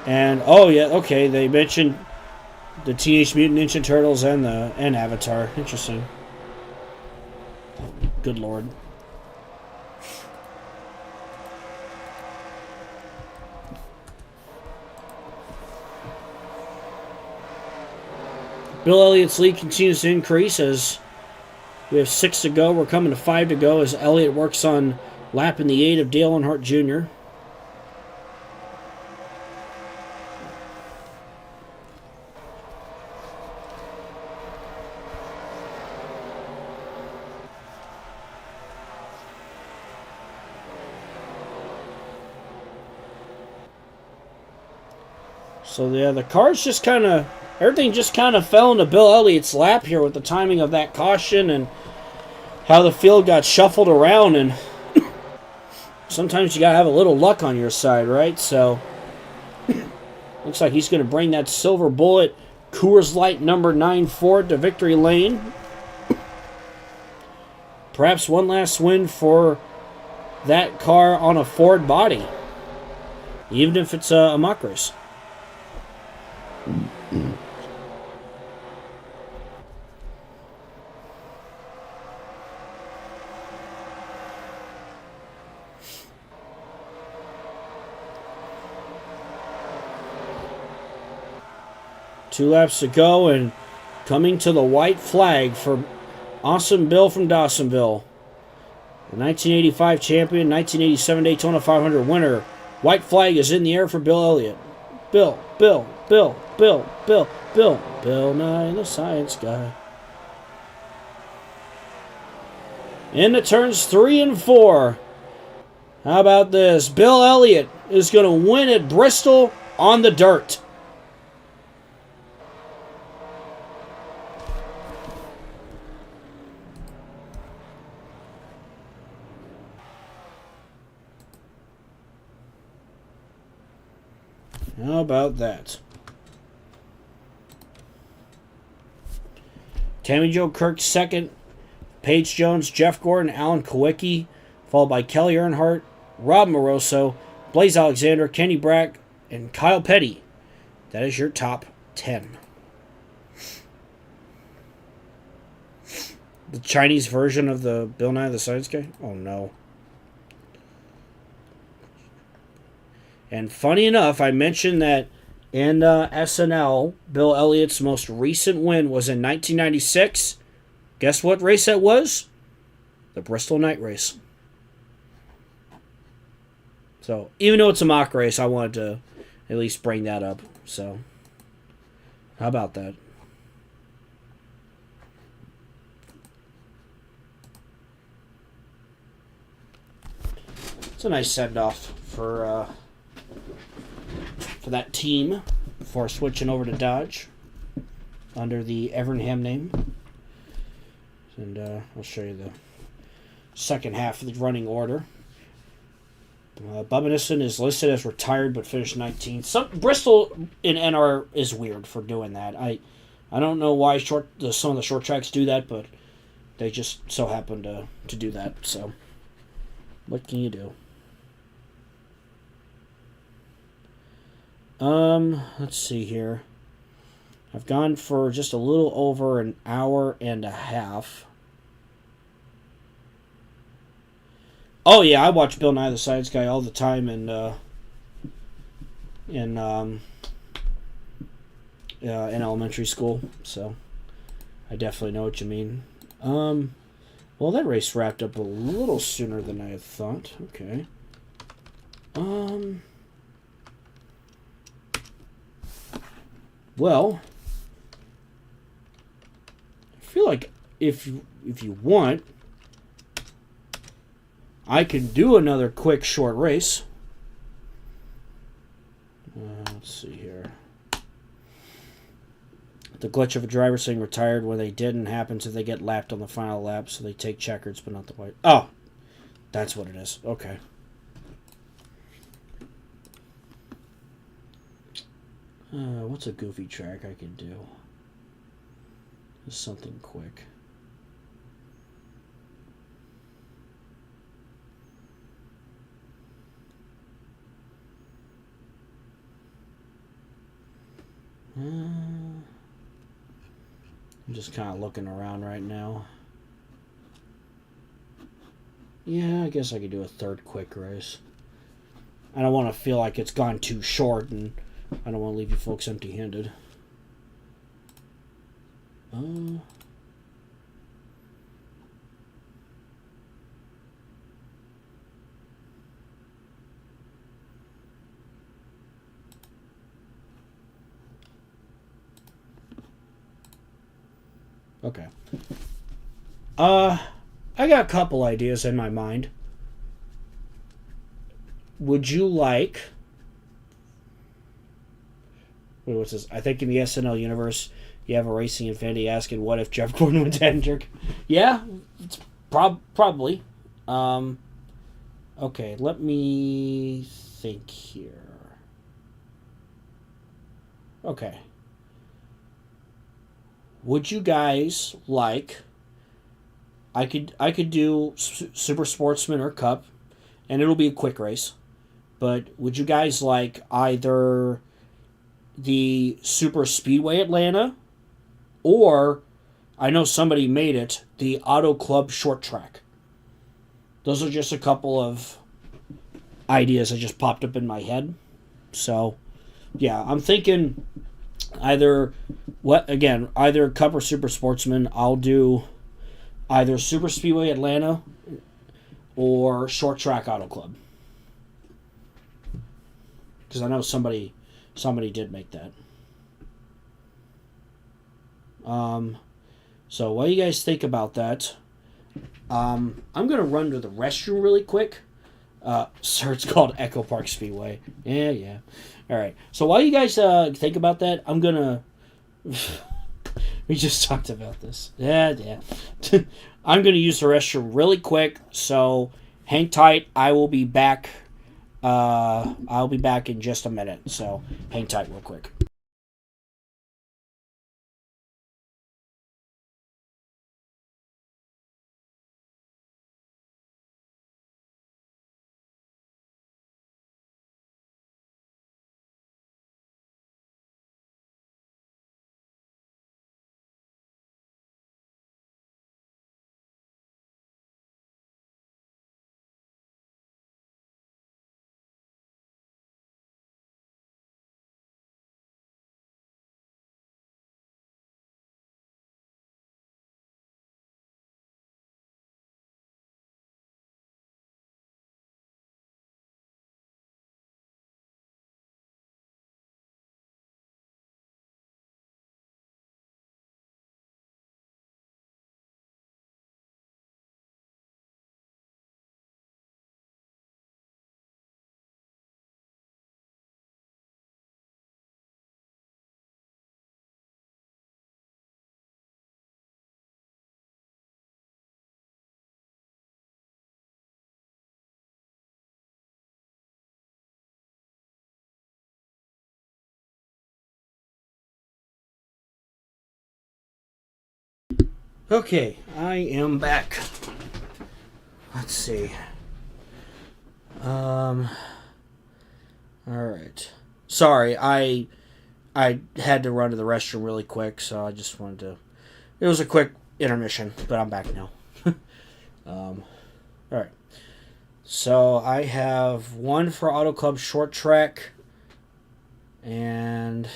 And, oh yeah, okay, they mentioned the Teenage Mutant Ninja Turtles and Avatar. Interesting. Good lord. Bill Elliott's lead continues to increase as we have 6 to go. We're coming to 5 to go as Elliott works on lapping the 8 of Dale Earnhardt Jr. So yeah, the cars just kind of, everything just kind of fell into Bill Elliott's lap here with the timing of that caution and how the field got shuffled around. And sometimes you gotta have a little luck on your side, right? So looks like he's going to bring that silver bullet Coors Light number 9 Ford to victory lane. Perhaps one last win for that car on a Ford body, even if it's a mock race. Two laps to go, and coming to the white flag for Awesome Bill from Dawsonville. The 1985 champion, 1987 Daytona 500 winner. White flag is in the air for Bill Elliott. Bill Nye the Science Guy. Into turns 3 and 4. How about this? Bill Elliott is going to win at Bristol on the dirt. How about that? Tammy Jo Kirk second. Paige Jones, Jeff Gordon, Alan Kowicki, followed by Kelly Earnhardt, Rob Moroso, Blaze Alexander, Kenny Brack, and Kyle Petty. That is your top 10. The Chinese version of the Bill Nye the Science Guy? Oh no. And funny enough, I mentioned that in SNL, Bill Elliott's most recent win was in 1996. Guess what race that was? The Bristol Night Race. So, even though it's a mock race, I wanted to at least bring that up. So, how about that? It's a nice send-off for that team before switching over to Dodge under the Evernham name. And I'll show you the second half of the running order. Bubba Nissen is listed as retired but finished 19th. Bristol in NR is weird for doing that. I don't know why some of the short tracks do that, but they just so happen to do that. So what can you do? Let's see here. I've gone for just a little over an hour and a half. Oh yeah, I watch Bill Nye the Science Guy all the time in elementary school, so I definitely know what you mean. Well, that race wrapped up a little sooner than I had thought. Okay. Well, I feel like if you want, I can do another quick short race. Let's see here. The glitch of a driver saying retired when they didn't happens if they get lapped on the final lap, so they take checkers but not the white. Oh, that's what it is. Okay. What's a goofy track I can do? Just something quick. I'm just kind of looking around right now. Yeah, I guess I could do a third quick race. I don't want to feel like it's gone too short, and I don't want to leave you folks empty-handed. Okay. I got a couple ideas in my mind. Would you like... Wait, what's this? I think in the SNL universe, you have a Racing Infinity asking, what if Jeff Gordon went to Hendrick? Yeah, it's probably. Okay, let me think here. Okay. Would you guys like... I could do Super Sportsman or Cup, and it'll be a quick race. But would you guys like either the Super Speedway Atlanta, or I know somebody made it, the Auto Club Short Track? Those are just a couple of ideas that just popped up in my head. So, yeah, I'm thinking either Cup or Super Sportsman. I'll do either Super Speedway Atlanta or Short Track Auto Club. Because I know somebody did make that. So what do you guys think about that? I'm going to run to the restroom really quick. Sir, it's called Echo Park Speedway. Yeah. All right. So while you guys think about that, I'm going to... We just talked about this. Yeah. I'm going to use the restroom really quick, so hang tight. I will be back I'll be back in just a minute, so hang tight real quick. Okay, I am back. Let's see. All right. Sorry, I had to run to the restroom really quick, so I just wanted to. It was a quick intermission, but I'm back now. All right. So I have one for Auto Club Short Track, and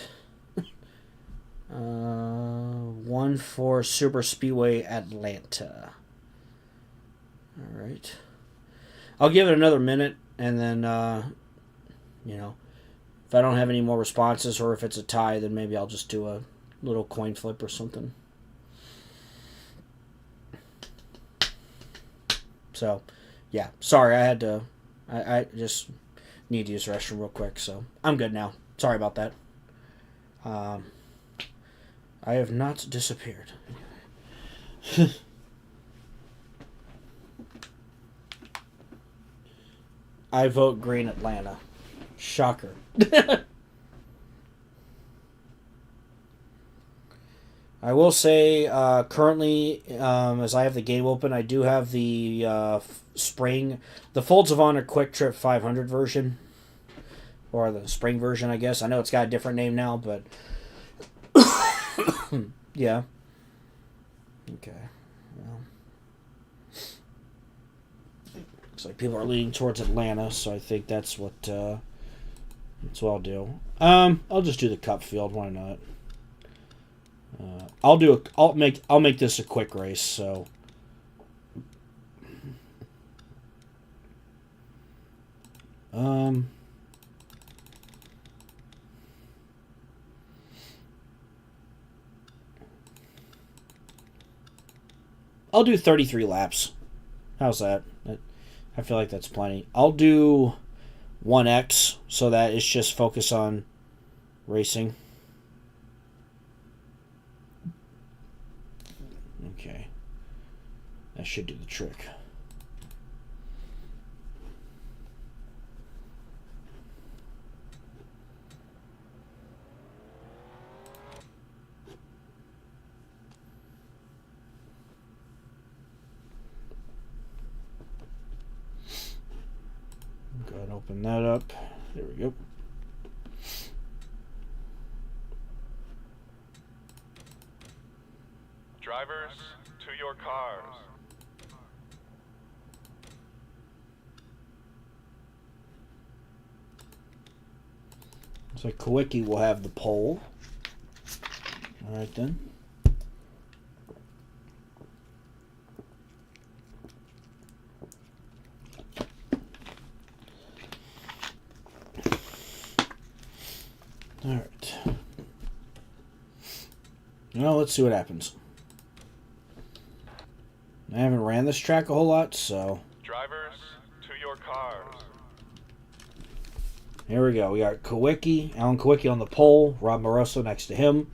one for Super Speedway Atlanta. All right. I'll give it another minute, and then, if I don't have any more responses or if it's a tie, then maybe I'll just do a little coin flip or something. So, yeah. Sorry, I just need to use the restroom real quick, so I'm good now. Sorry about that. I have not disappeared. I vote green Atlanta. Shocker. I will say, currently, as I have the game open, I do have the the Folds of Honor Quick Trip 500 version. Or the spring version, I guess. I know it's got a different name now, but... yeah. Okay. Well, looks like people are leaning towards Atlanta, so I think that's what I'll do. I'll just do the Cup Field. Why not? I'll make this a quick race. So. I'll do 33 laps. How's that? I feel like that's plenty. I'll do 1x so that it's just focus on racing. Okay. That should do the trick. Go ahead and open that up. There we go. Drivers, to your cars. So Kawicki will have the pole. All right then. All right. Well, let's see what happens. I haven't ran this track a whole lot, so... Drivers, to your cars. Here we go. We got Kawicki, Alan Kawicki on the pole, Rob Moroso next to him,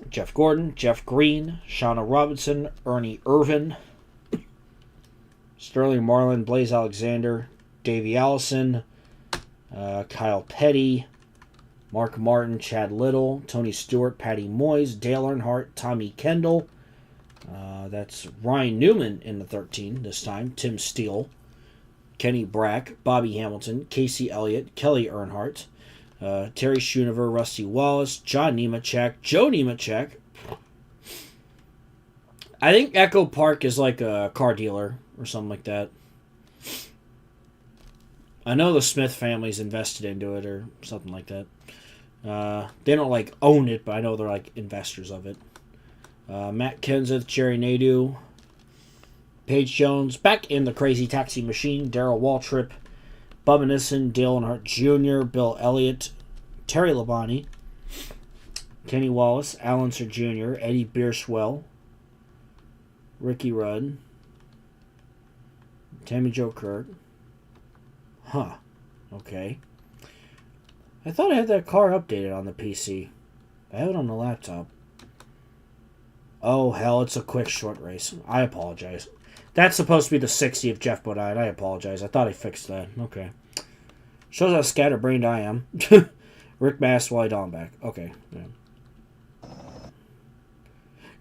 Jeff Gordon, Jeff Green, Shauna Robinson, Ernie Irvin, Sterling Marlin, Blaze Alexander, Davey Allison, Kyle Petty, Mark Martin, Chad Little, Tony Stewart, Patty Moyes, Dale Earnhardt, Tommy Kendall. That's Ryan Newman in the 13 this time. Tim Steele, Kenny Brack, Bobby Hamilton, Casey Elliott, Kelly Earnhardt, Terry Schoonover, Rusty Wallace, John Nemechek, Joe Nemechek. I think Echo Park is like a car dealer or something like that. I know the Smith family's invested into it or something like that. They don't like own it, but I know they're like investors of it. Matt Kenseth, Jerry Nadeau, Paige Jones, back in the Crazy Taxi Machine, Darrell Waltrip, Bubba Nissen, Dale Earnhardt Jr., Bill Elliott, Terry Labonte, Kenny Wallace, Alan Sir Jr., Eddie Bierswell, Ricky Rudd, Tammy Jo Kurt. Huh. Okay. I thought I had that car updated on the PC. I have it on the laptop. Oh, hell, it's a quick short race. I apologize. That's supposed to be the 60 of Jeff Bodine. I apologize. I thought I fixed that. Okay. Shows how scatterbrained I am. Rick Mast, Wally Dawnback. Okay.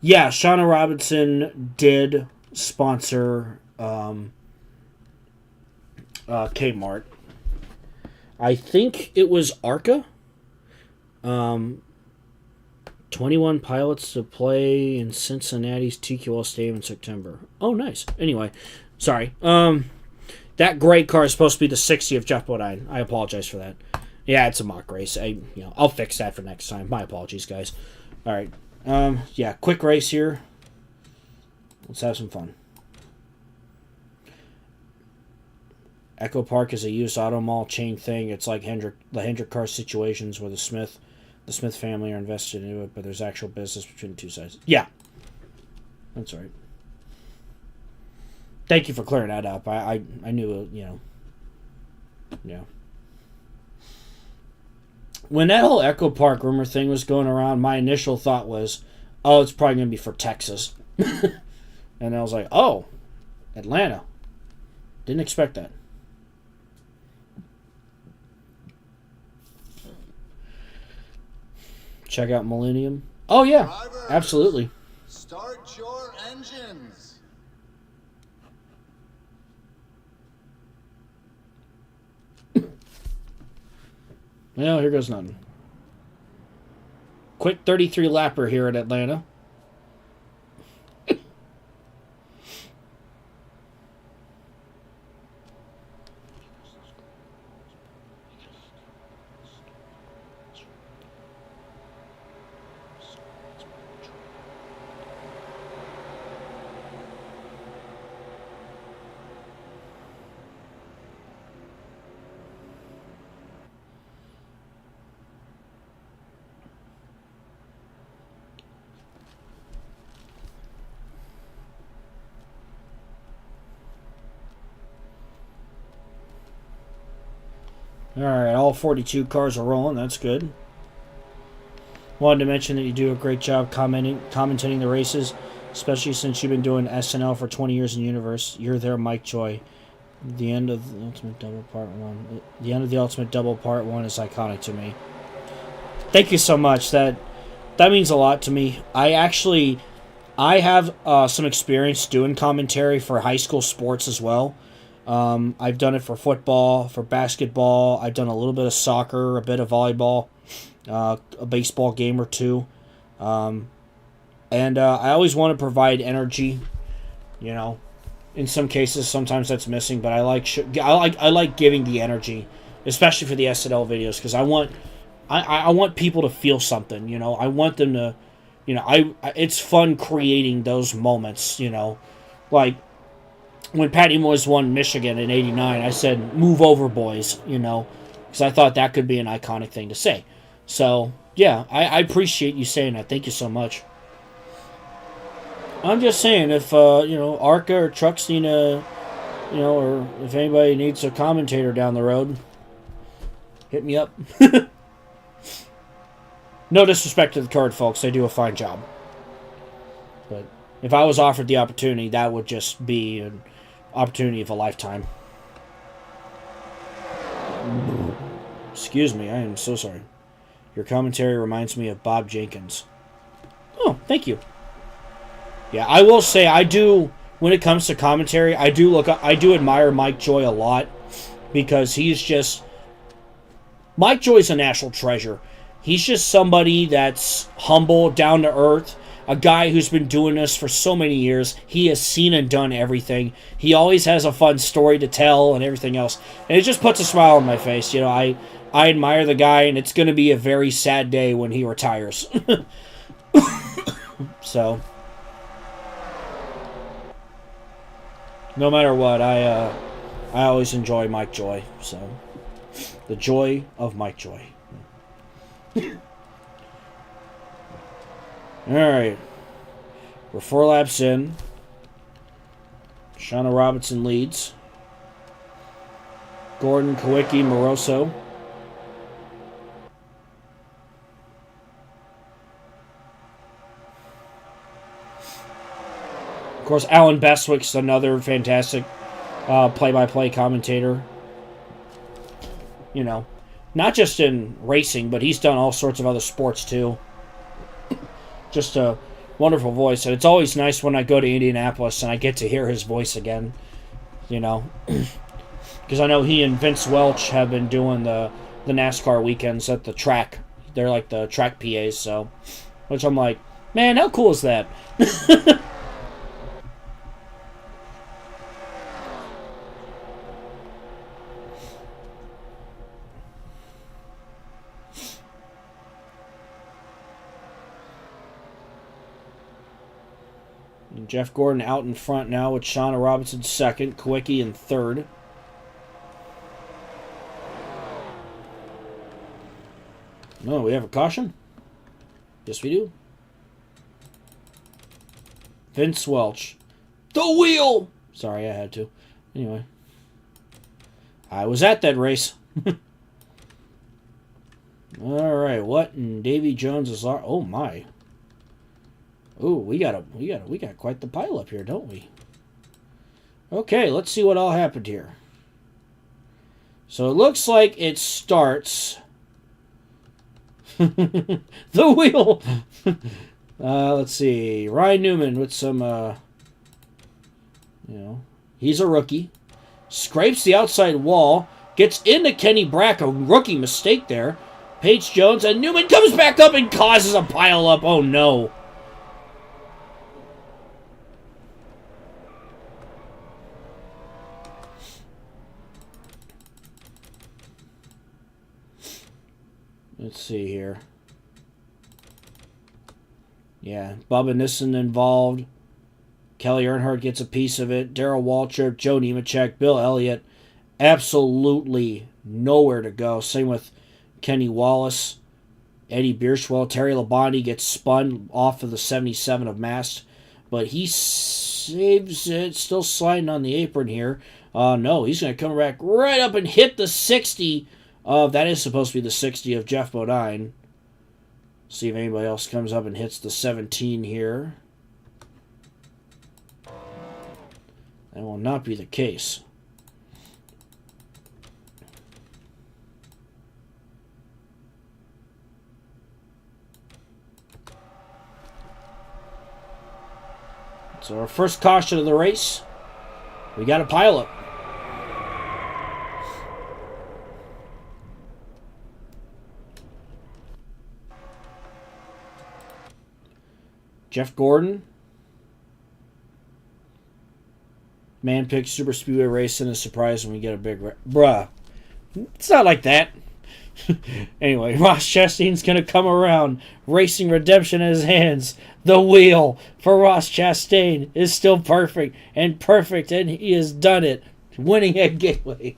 Yeah, Shauna Robinson did sponsor Kmart. I think it was ARCA. 21 pilots to play in Cincinnati's TQL Stadium in September. Oh, nice. Anyway, sorry. That gray car is supposed to be the 60 of Jeff Bodine. I apologize for that. Yeah, it's a mock race. I'll fix that for next time. My apologies, guys. All right. Yeah, quick race here. Let's have some fun. Echo Park is a used auto mall chain thing. It's like the Hendrick car situations where the Smith family are invested into it, but there's actual business between the two sides. Yeah. That's right. Thank you for clearing that up. I knew, Yeah. When that whole Echo Park rumor thing was going around, my initial thought was, oh, it's probably going to be for Texas. And I was like, oh, Atlanta. Didn't expect that. Check out Millennium. Oh, yeah. Drivers, Absolutely. Start your engines. Well, here goes nothing. Quick 33 lapper here at Atlanta. Alright, all 42 cars are rolling. That's good. Wanted to mention that you do a great job commentating the races, especially since you've been doing SNL for 20 years in Universe. You're there, Mike Joy. The end of the Ultimate Double Part 1. The end of the Ultimate Double Part 1 is iconic to me. Thank you so much. That means a lot to me. I have some experience doing commentary for high school sports as well. I've done it for football, for basketball. I've done a little bit of soccer, a bit of volleyball, a baseball game or two. And I always want to provide energy, In some cases, sometimes that's missing, but I like giving the energy, especially for the SNL videos, because I want people to feel something, I want them to, it's fun creating those moments, like when Patty Moyes won Michigan in '89, I said, "Move over, boys," because I thought that could be an iconic thing to say. So yeah, I appreciate you saying that. Thank you so much. I'm just saying, if ARCA or Trucks need or if anybody needs a commentator down the road, hit me up. No disrespect to the card folks, they do a fine job. But if I was offered the opportunity, that would just be an opportunity of a lifetime. Excuse me, I am so sorry. Your commentary reminds me of Bob Jenkins. Oh, thank you. Yeah, I will say I do, when it comes to commentary, I do admire Mike Joy a lot, because he's just, Mike Joy's a national treasure. He's just somebody that's humble, down to earth, a guy who's been doing this for so many years. He has seen and done everything. He always has a fun story to tell and everything else. And it just puts a smile on my face. You know, I admire the guy, and it's going to be a very sad day when he retires. So, no matter what, I always enjoy Mike Joy. So, the joy of Mike Joy. Alright. We're 4 laps in. Shauna Robinson leads. Gordon, Kawicki, Moroso. Of course, Alan Bestwick's another fantastic play-by-play commentator. You know, not just in racing, but he's done all sorts of other sports too. Just a wonderful voice, and it's always nice when I go to Indianapolis and I get to hear his voice again. You know, because I know he and Vince Welch have been doing the NASCAR weekends at the track. They're like the track PAs, so, which I'm like, man, how cool is that? Jeff Gordon out in front now with Shauna Robinson second, Kawicki in third. No, we have a caution? Yes, we do. Vince Welch. The wheel! Sorry, I had to. Anyway. I was at that race. Alright, what in Davy Jones is our... Oh, my. Ooh, we got quite the pile up here, don't we? Okay, let's see what all happened here. So it looks like it starts. The wheel. Let's see. Ryan Newman with some, he's a rookie. Scrapes the outside wall. Gets into Kenny Brack, a rookie mistake there. Paige Jones, and Newman comes back up and causes a pile up. Oh, no. Let's see here. Yeah, Bubba Nissen involved. Kelly Earnhardt gets a piece of it. Darrell Waltrip, Joe Nemechek, Bill Elliott. Absolutely nowhere to go. Same with Kenny Wallace. Eddie Bierschwell. Terry Labonte gets spun off of the 77 of Mast. But he saves it. Still sliding on the apron here. No, he's going to come back right up and hit the 60 of... That is supposed to be the 60 of Jeff Bodine. See if anybody else comes up and hits the 17 here. That will not be the case. So our first caution of the race. We got a pileup. Jeff Gordon. Man picked Super Speedway Racing is surprised when we get a big... Bruh. It's not like that. Anyway, Ross Chastain's going to come around. Racing Redemption in his hands. The wheel for Ross Chastain is still perfect. And he has done it. Winning at Gateway.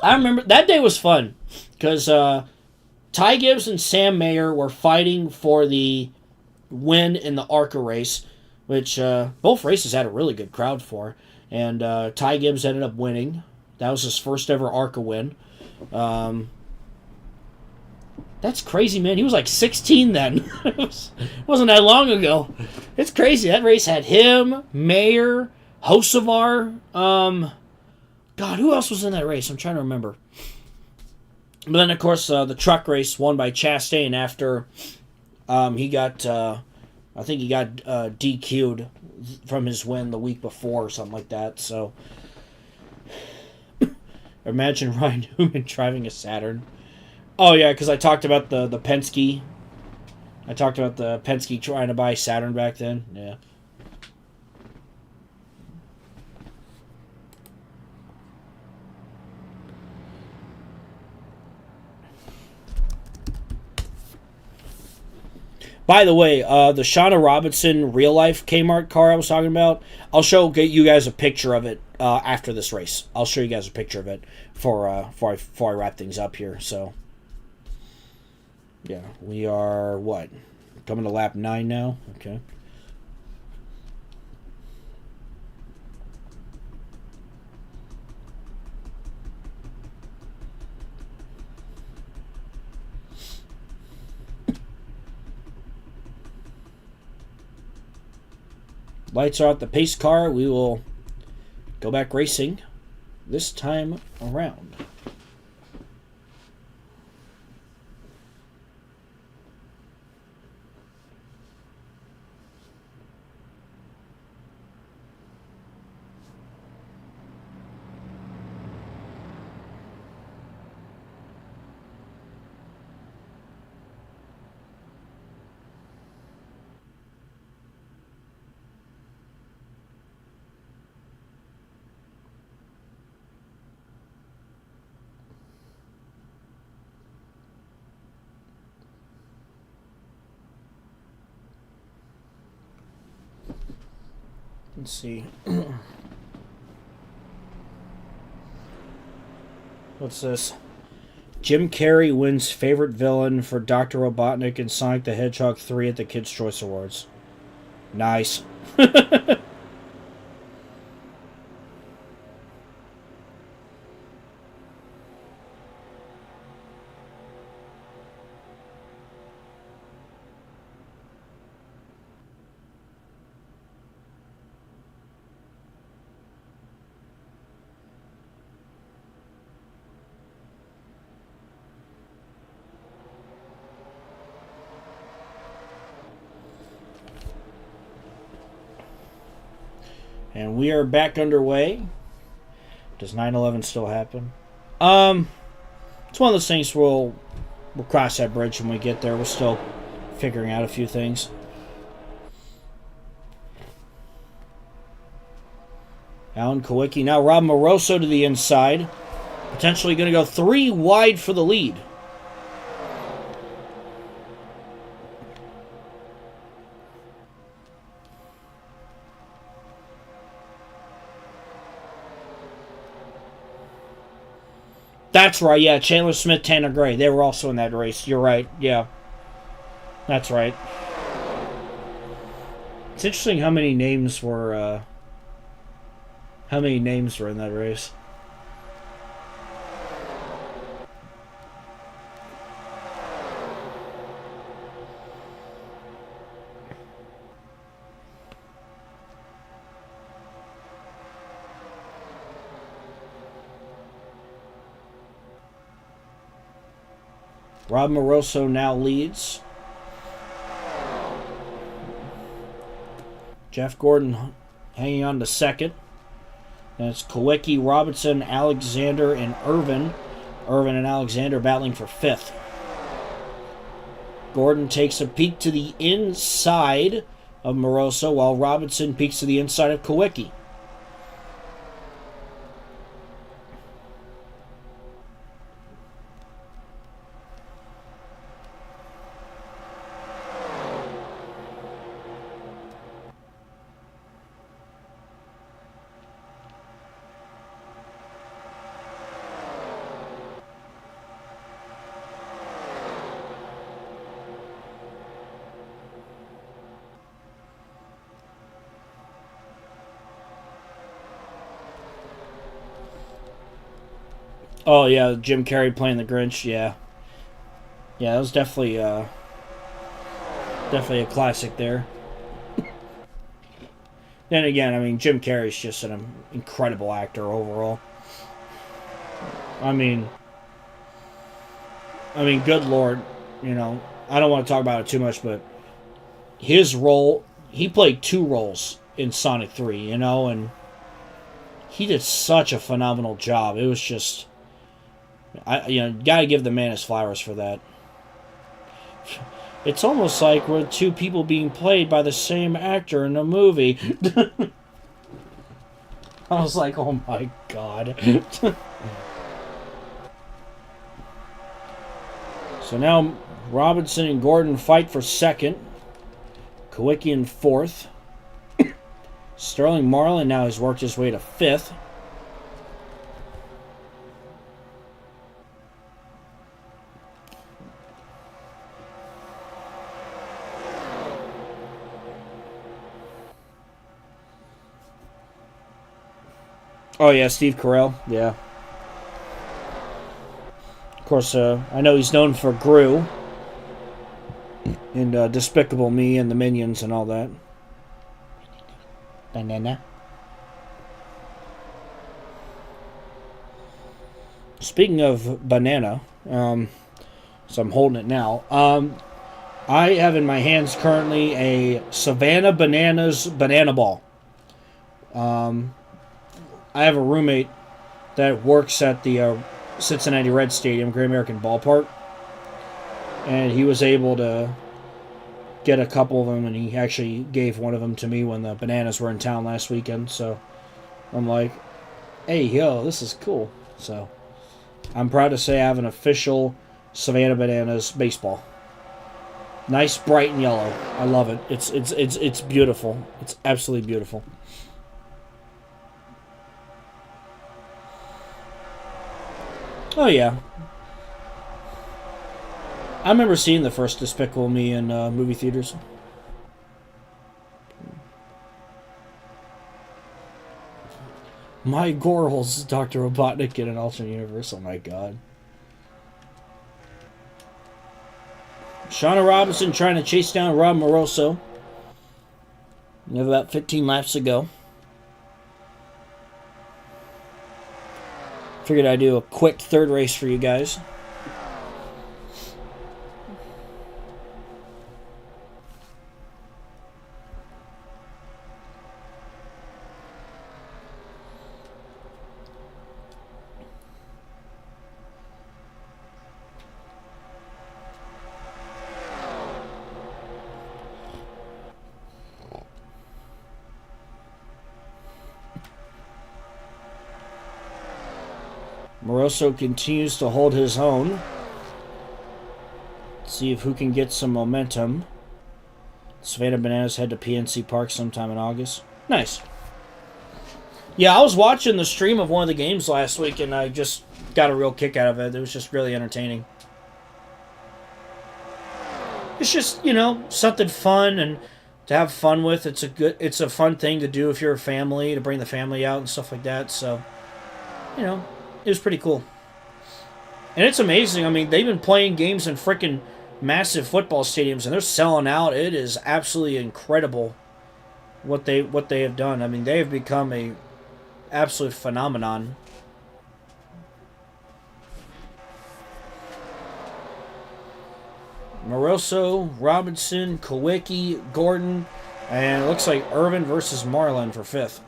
I remember... That day was fun. Because Ty Gibbs and Sam Mayer were fighting for the win in the ARCA race, which both races had a really good crowd for. And Ty Gibbs ended up winning. That was his first ever ARCA win. That's crazy, man. He was like 16 then. It wasn't that long ago. It's crazy. That race had him, Mayer, Hocevar. God, God, who else was in that race? I'm trying to remember. But then, of course, the truck race won by Chastain after he got, I think he got DQ'd from his win the week before or something like that. So, imagine Ryan Newman driving a Saturn. Oh, yeah, because I talked about the Penske. I talked about the Penske trying to buy Saturn back then. Yeah. By the way, the Shauna Robinson real life Kmart car I was talking about, I'll get you guys a picture of it after this race. I'll show you guys a picture of it before I wrap things up here. So, yeah, we are what? Coming to lap 9 now? Okay. Lights are out the pace car. We will go back racing this time around. Let's see. What's this? Jim Carrey wins favorite villain for Dr. Robotnik in Sonic the Hedgehog 3 at the Kids' Choice Awards. Nice. And we are back underway. Does 9/11 still happen? It's one of those things we'll cross that bridge when we get there. We're still figuring out a few things. Alan Kowicki. Now Rob Moroso to the inside. Potentially going to go 3 wide for the lead. That's right, yeah. Chandler Smith, Tanner Gray. They were also in that race. You're right, yeah. That's right. It's interesting how many names were in that race. Rob Moroso now leads. Jeff Gordon hanging on to second. And it's Kowicki, Robinson, Alexander, and Irvin. Irvin and Alexander battling for 5th. Gordon takes a peek to the inside of Moroso, while Robinson peeks to the inside of Kowicki. Oh yeah, Jim Carrey playing the Grinch. Yeah, that was definitely a classic there. Then again, I mean, Jim Carrey's just an incredible actor overall. I mean, good lord, you know, I don't want to talk about it too much, but his role, he played two roles in Sonic 3, you know, and he did such a phenomenal job. It was just, gotta give the man his flowers for that. It's almost like we're two people being played by the same actor in a movie. I was like, oh my god. So now Robinson and Gordon fight for second. Kawicki in fourth. Sterling Marlin now has worked his way to fifth. Oh yeah, Steve Carell. Yeah. Of course, I know he's known for Gru and Despicable Me and the Minions and all that. Banana. Speaking of banana, so I'm holding it now. I have in my hands currently a Savannah Bananas banana ball. I have a roommate that works at the Cincinnati Red Stadium, Great American Ballpark, and he was able to get a couple of them, and he actually gave one of them to me when the Bananas were in town last weekend. So I'm like, hey, yo, this is cool. So I'm proud to say I have an official Savannah Bananas baseball. Nice, bright and yellow. I love it. It's beautiful. It's absolutely beautiful. Oh yeah, I remember seeing the first Despicable Me in movie theaters. My Gorals, Dr. Robotnik in an alternate universe. Oh my god. Shauna Robinson trying to chase down Rob Moroso. We have about 15 laps to go. Figured I'd do a quick third race for you guys. Moroso continues to hold his own. Let's see if who can get some momentum. Savannah Bananas head to PNC Park sometime in August. Nice. Yeah, I was watching the stream of one of the games last week, and I just got a real kick out of it. It was just really entertaining. It's just, something fun and to have fun with. It's a fun thing to do if you're a family, to bring the family out and stuff like that. So, it was pretty cool. And it's amazing. I mean, they've been playing games in freaking massive football stadiums, and they're selling out. It is absolutely incredible what they have done. I mean, they have become a absolute phenomenon. Moroso, Robinson, Kawicki, Gordon, and it looks like Irvin versus Marlin for fifth.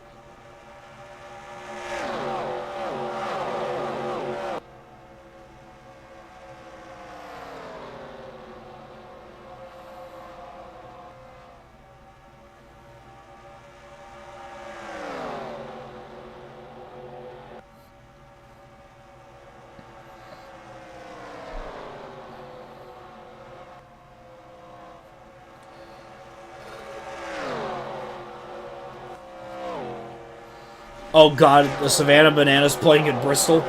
Oh god, the Savannah Bananas playing in Bristol.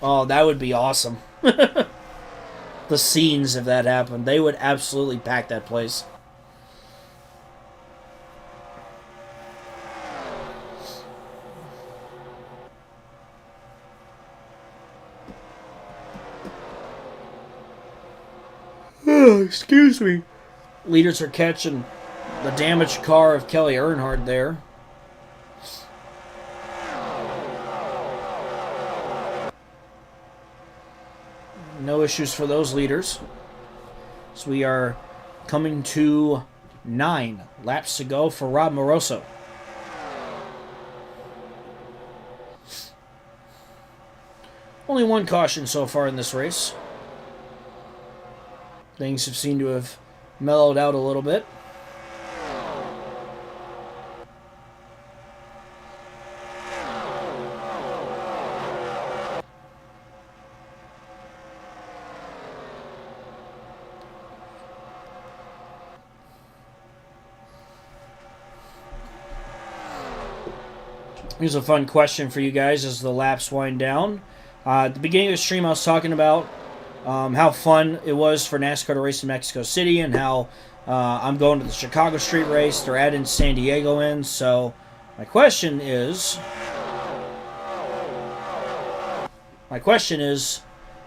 Oh, that would be awesome. The scenes if that happened. They would absolutely pack that place. Oh, excuse me. Leaders are catching the damaged car of Kelly Earnhardt there. no issues for those leaders. So we are coming to 9 laps to go for Rob Moroso. Only one caution so far in this race. Things have seemed to have mellowed out a little bit. Here's a fun question for you guys as the laps wind down. At the beginning of the stream, I was talking about how fun it was for NASCAR to race in Mexico City and how I'm going to the Chicago Street Race. They're adding San Diego in. So my question is,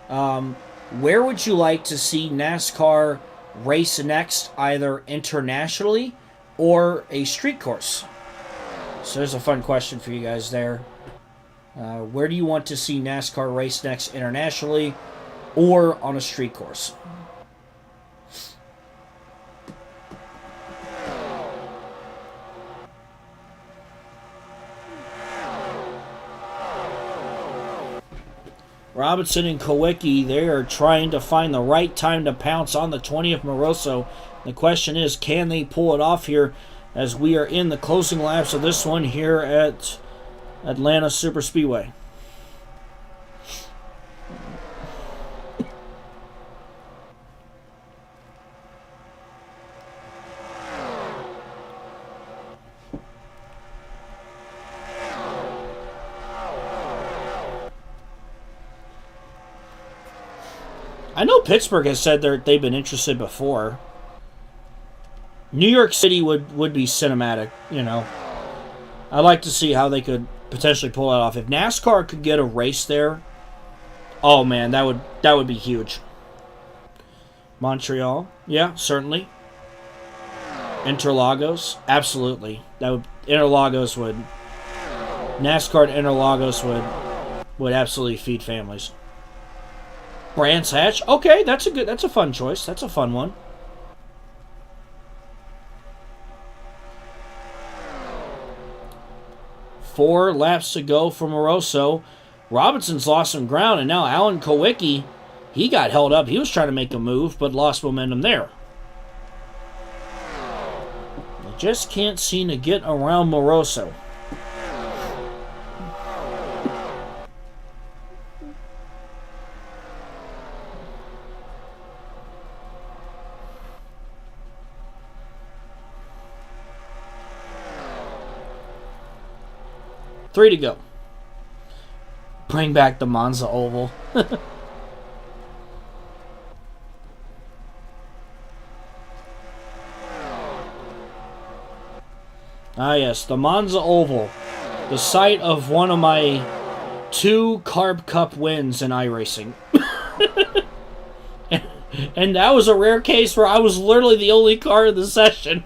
where would you like to see NASCAR race next, either internationally or a street course? So there's a fun question for you guys there. Where do you want to see NASCAR race next, internationally or on a street course? Robinson and Kowicki, they are trying to find the right time to pounce on the 20th Moroso. The question is, can they pull it off here as we are in the closing laps of this one here at Atlanta Superspeedway? I know Pittsburgh has said they've been interested before. New York City would be cinematic, you know. I'd like to see how they could potentially pull it off. If NASCAR could get a race there, oh man, that would be huge. Montreal, yeah, certainly. Interlagos, absolutely. NASCAR at Interlagos would absolutely feed families. Brands Hatch, okay, that's a fun choice. That's a fun one. Four laps to go for Moroso. Robinson's lost some ground, and now Alan Kowicki, he got held up. He was trying to make a move, but lost momentum there. They just can't seem to get around Moroso. Three to go. Bring back the Monza Oval. Ah yes, the Monza Oval. The site of one of my 2 Carb Cup wins in iRacing. And that was a rare case where I was literally the only car in the session.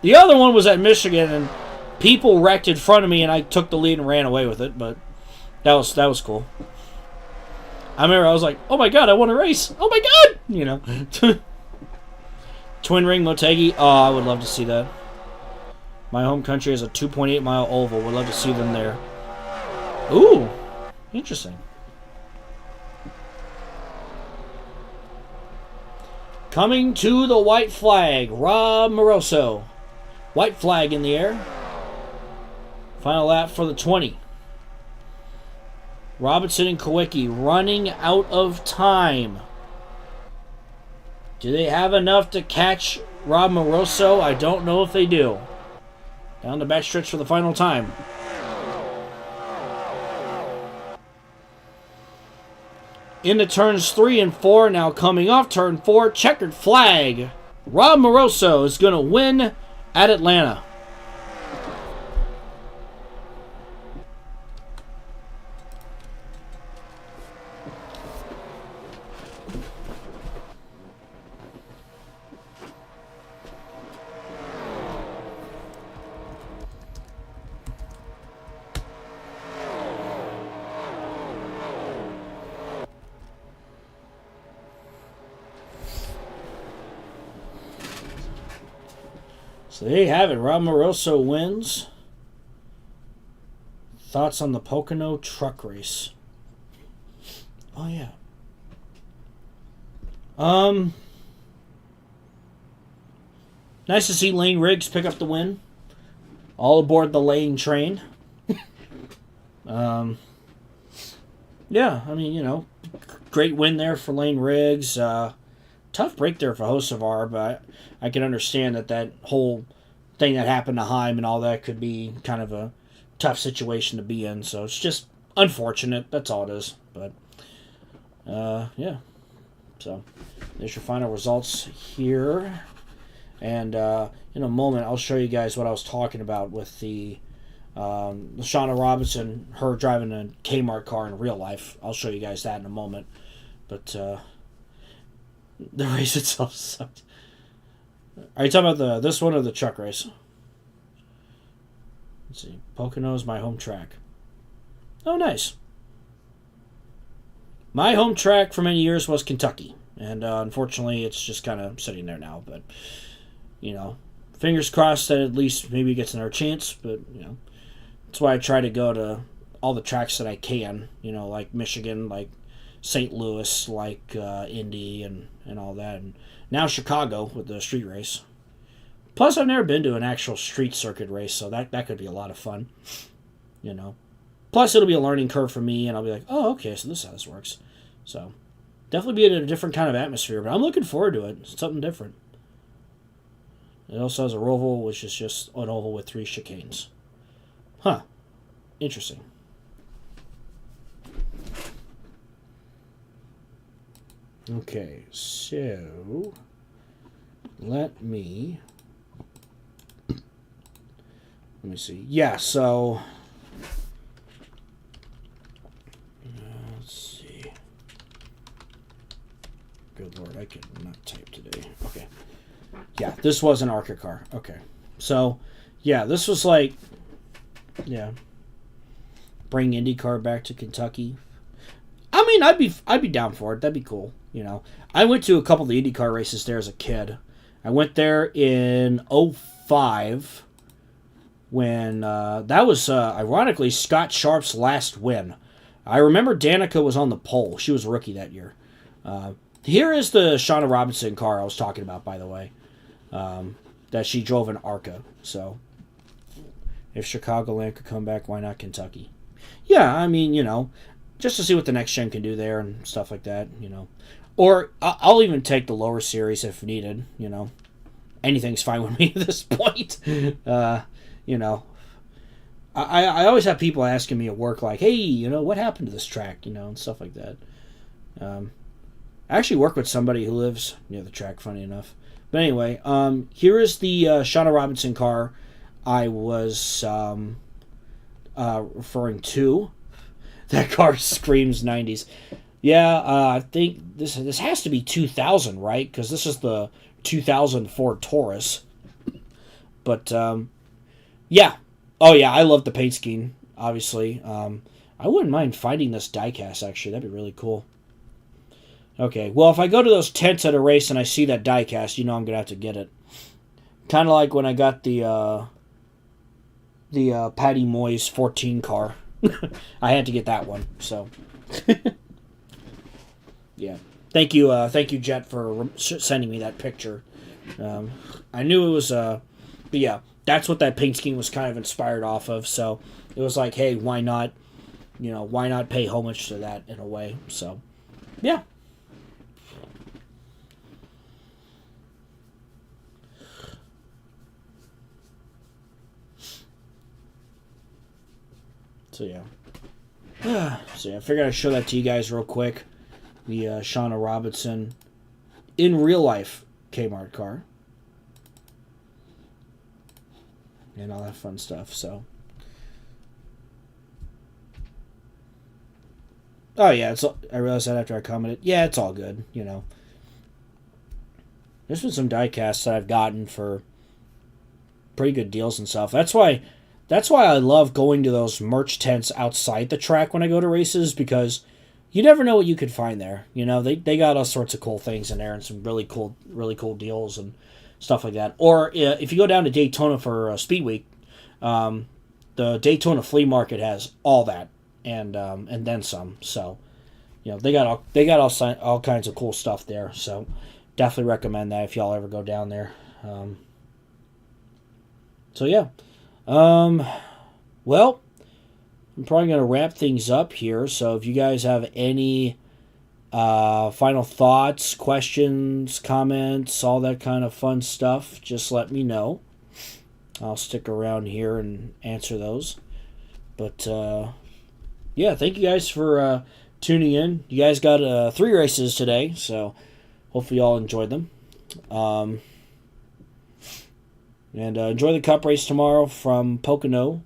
The other one was at Michigan, and people wrecked in front of me, and I took the lead and ran away with it, but that was cool. I remember I was like, oh my god, I won a race. Oh my god! You know. Twin Ring Motegi. Oh, I would love to see that. My home country has a 2.8 mile oval. Would love to see them there. Ooh. Interesting. Coming to the white flag. Rob Moroso. White flag in the air. Final lap for the 20. Robinson and Kowicki running out of time. Do they have enough to catch Rob Moroso? I don't know if they do. Down the backstretch for the final time. Into turns 3 and 4. Now coming off turn 4. Checkered flag. Rob Moroso is going to win at Atlanta. So there you have it. Rob Moroso wins. Thoughts on the Pocono truck race? Oh yeah. Nice to see Lane Riggs pick up the win. All aboard the Lane train. Yeah, I mean, great win there for Lane Riggs. Tough break there for Hocevar, but I can understand that whole thing that happened to Heim and all that could be kind of a tough situation to be in. So it's just unfortunate. That's all it is. But, yeah. So there's your final results here. And in a moment, I'll show you guys what I was talking about with the Shauna Robinson, her driving a Kmart car in real life. I'll show you guys that in a moment. But the race itself sucked. Are you talking about this one or the truck race? Let's see. Pocono is my home track. Oh, nice. My home track for many years was Kentucky. And unfortunately, it's just kind of sitting there now. But, fingers crossed that at least maybe it gets another chance. But, that's why I try to go to all the tracks that I can. Like Michigan, like St. Louis, like Indy, and all that. And now Chicago with the street race. Plus, I've never been to an actual street circuit race, so that could be a lot of fun. Plus, it'll be a learning curve for me, and I'll be like, oh, okay, so this is how this works. So, definitely be in a different kind of atmosphere, but I'm looking forward to it. It's something different. It also has a roval, which is just an oval with 3 chicanes. Huh. Interesting. Okay, so let me see. Yeah, so let's see. Good Lord, I could not type today. Okay. Yeah, this was an ARCA car. Okay. So, yeah, this was like, yeah, bring IndyCar back to Kentucky. I mean, I'd be down for it. That'd be cool. I went to a couple of the IndyCar races there as a kid. I went there in 2005 when that was ironically Scott Sharp's last win. I remember Danica was on the pole. She was a rookie that year. Here is the Shauna Robinson car I was talking about, by the way, that she drove in ARCA. So if Chicagoland could come back, why not Kentucky? Yeah, I mean, just to see what the next gen can do there and stuff like that, Or I'll even take the lower series if needed, Anything's fine with me at this point. I always have people asking me at work like, hey, what happened to this track, and stuff like that. I actually work with somebody who lives near the track, funny enough. But anyway, here is the Shauna Robinson car I was referring to. That car screams 90s. Yeah, I think this has to be 2000, right? Because this is the 2000 Ford Taurus. But, yeah. Oh, yeah, I love the paint scheme, obviously. I wouldn't mind finding this diecast, actually. That'd be really cool. Okay, well, if I go to those tents at a race and I see that diecast, I'm going to have to get it. Kind of like when I got the Patty Moyes 14 car. I had to get that one, so yeah. Thank you, Jet, for sending me that picture. I knew it was, but yeah, that's what that paint scheme was kind of inspired off of. So it was like, hey, why not? Why not pay homage to that in a way? So, yeah. So yeah. So yeah, I figured I'd show that to you guys real quick. The Shauna Robinson in real life Kmart car. And all that fun stuff, so. Oh yeah, I realized that after I commented. Yeah, it's all good, There's been some diecasts that I've gotten for pretty good deals and stuff. That's why I love going to those merch tents outside the track when I go to races, because you never know what you could find there. They got all sorts of cool things in there and some really cool deals. And stuff like that. Or if you go down to Daytona for Speed Week, the Daytona Flea Market has all that and then some. So, they got all kinds of cool stuff there. So, definitely recommend that if y'all ever go down there. So yeah, well, I'm probably gonna wrap things up here. So if you guys have any final thoughts, questions, comments, all that kind of fun stuff, just let me know. I'll stick around here and answer those. But yeah, thank you guys for tuning in. You guys got 3 races today, so hopefully y'all enjoyed them. And enjoy the Cup race tomorrow from Pocono,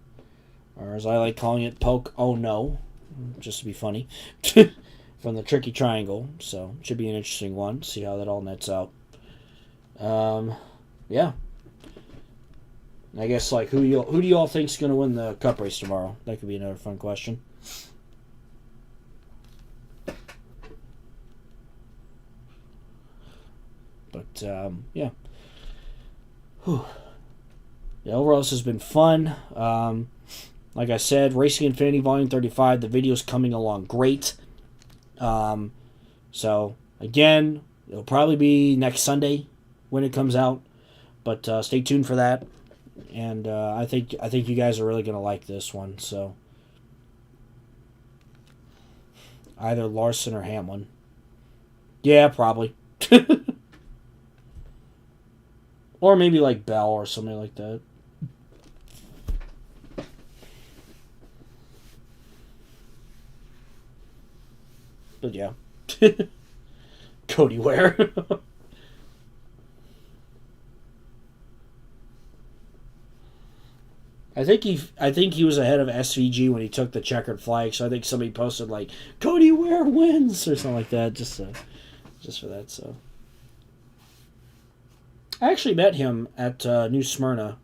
or as I like calling it, Poke Oh No, just to be funny, from the Tricky Triangle. So should be an interesting one. See how that all nets out. Yeah. I guess who do y'all think's gonna win the Cup race tomorrow? That could be another fun question. But yeah. Whew. Yeah, overall, this has been fun. Like I said, Racing Infinity Volume 35, the video's coming along great. So, again, it'll probably be next Sunday when it comes out. But stay tuned for that. And I think you guys are really going to like this one. So, either Larson or Hamlin. Yeah, probably. Or maybe like Bell or something like that. But yeah. Cody Ware. I think he was ahead of SVG when he took the checkered flag, so I think somebody posted like Cody Ware wins or something like that, just for that. So I actually met him at New Smyrna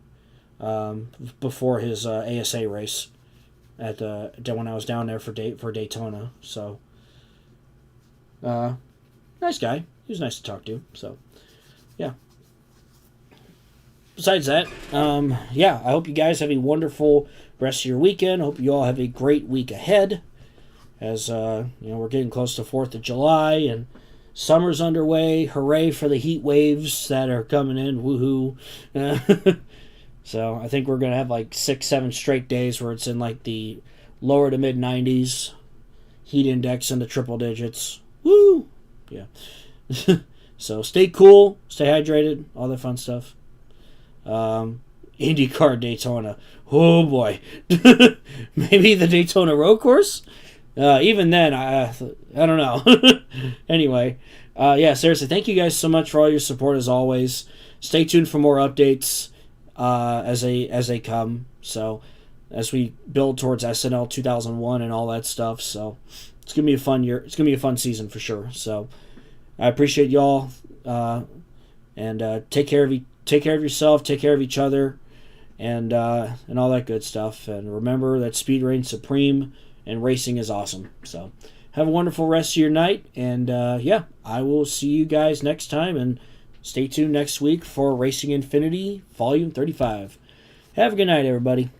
before his ASA race at when I was down there for Daytona. So nice guy. He was nice to talk to. So yeah. Besides that, yeah, I hope you guys have a wonderful rest of your weekend. Hope you all have a great week ahead. As we're getting close to 4th of July and summer's underway. Hooray for the heat waves that are coming in. Woohoo. So I think we're going to have like 6-7 straight days where it's in like the lower to mid 90s. Heat index in the triple digits. Woo! Yeah. So stay cool, stay hydrated, all that fun stuff. IndyCar Daytona. Oh boy. Maybe the Daytona Road Course? Even then, I don't know. Anyway, yeah, seriously, thank you guys so much for all your support as always. Stay tuned for more updates as they come. So, as we build towards SNL 2001 and all that stuff. So, it's gonna be a fun year. It's gonna be a fun season for sure. So, I appreciate y'all, and take care of yourself, take care of each other, and all that good stuff. And remember that speed reigns supreme. And racing is awesome. So, have a wonderful rest of your night. And, yeah, I will see you guys next time. And stay tuned next week for Racing Infinity Volume 35. Have a good night, everybody.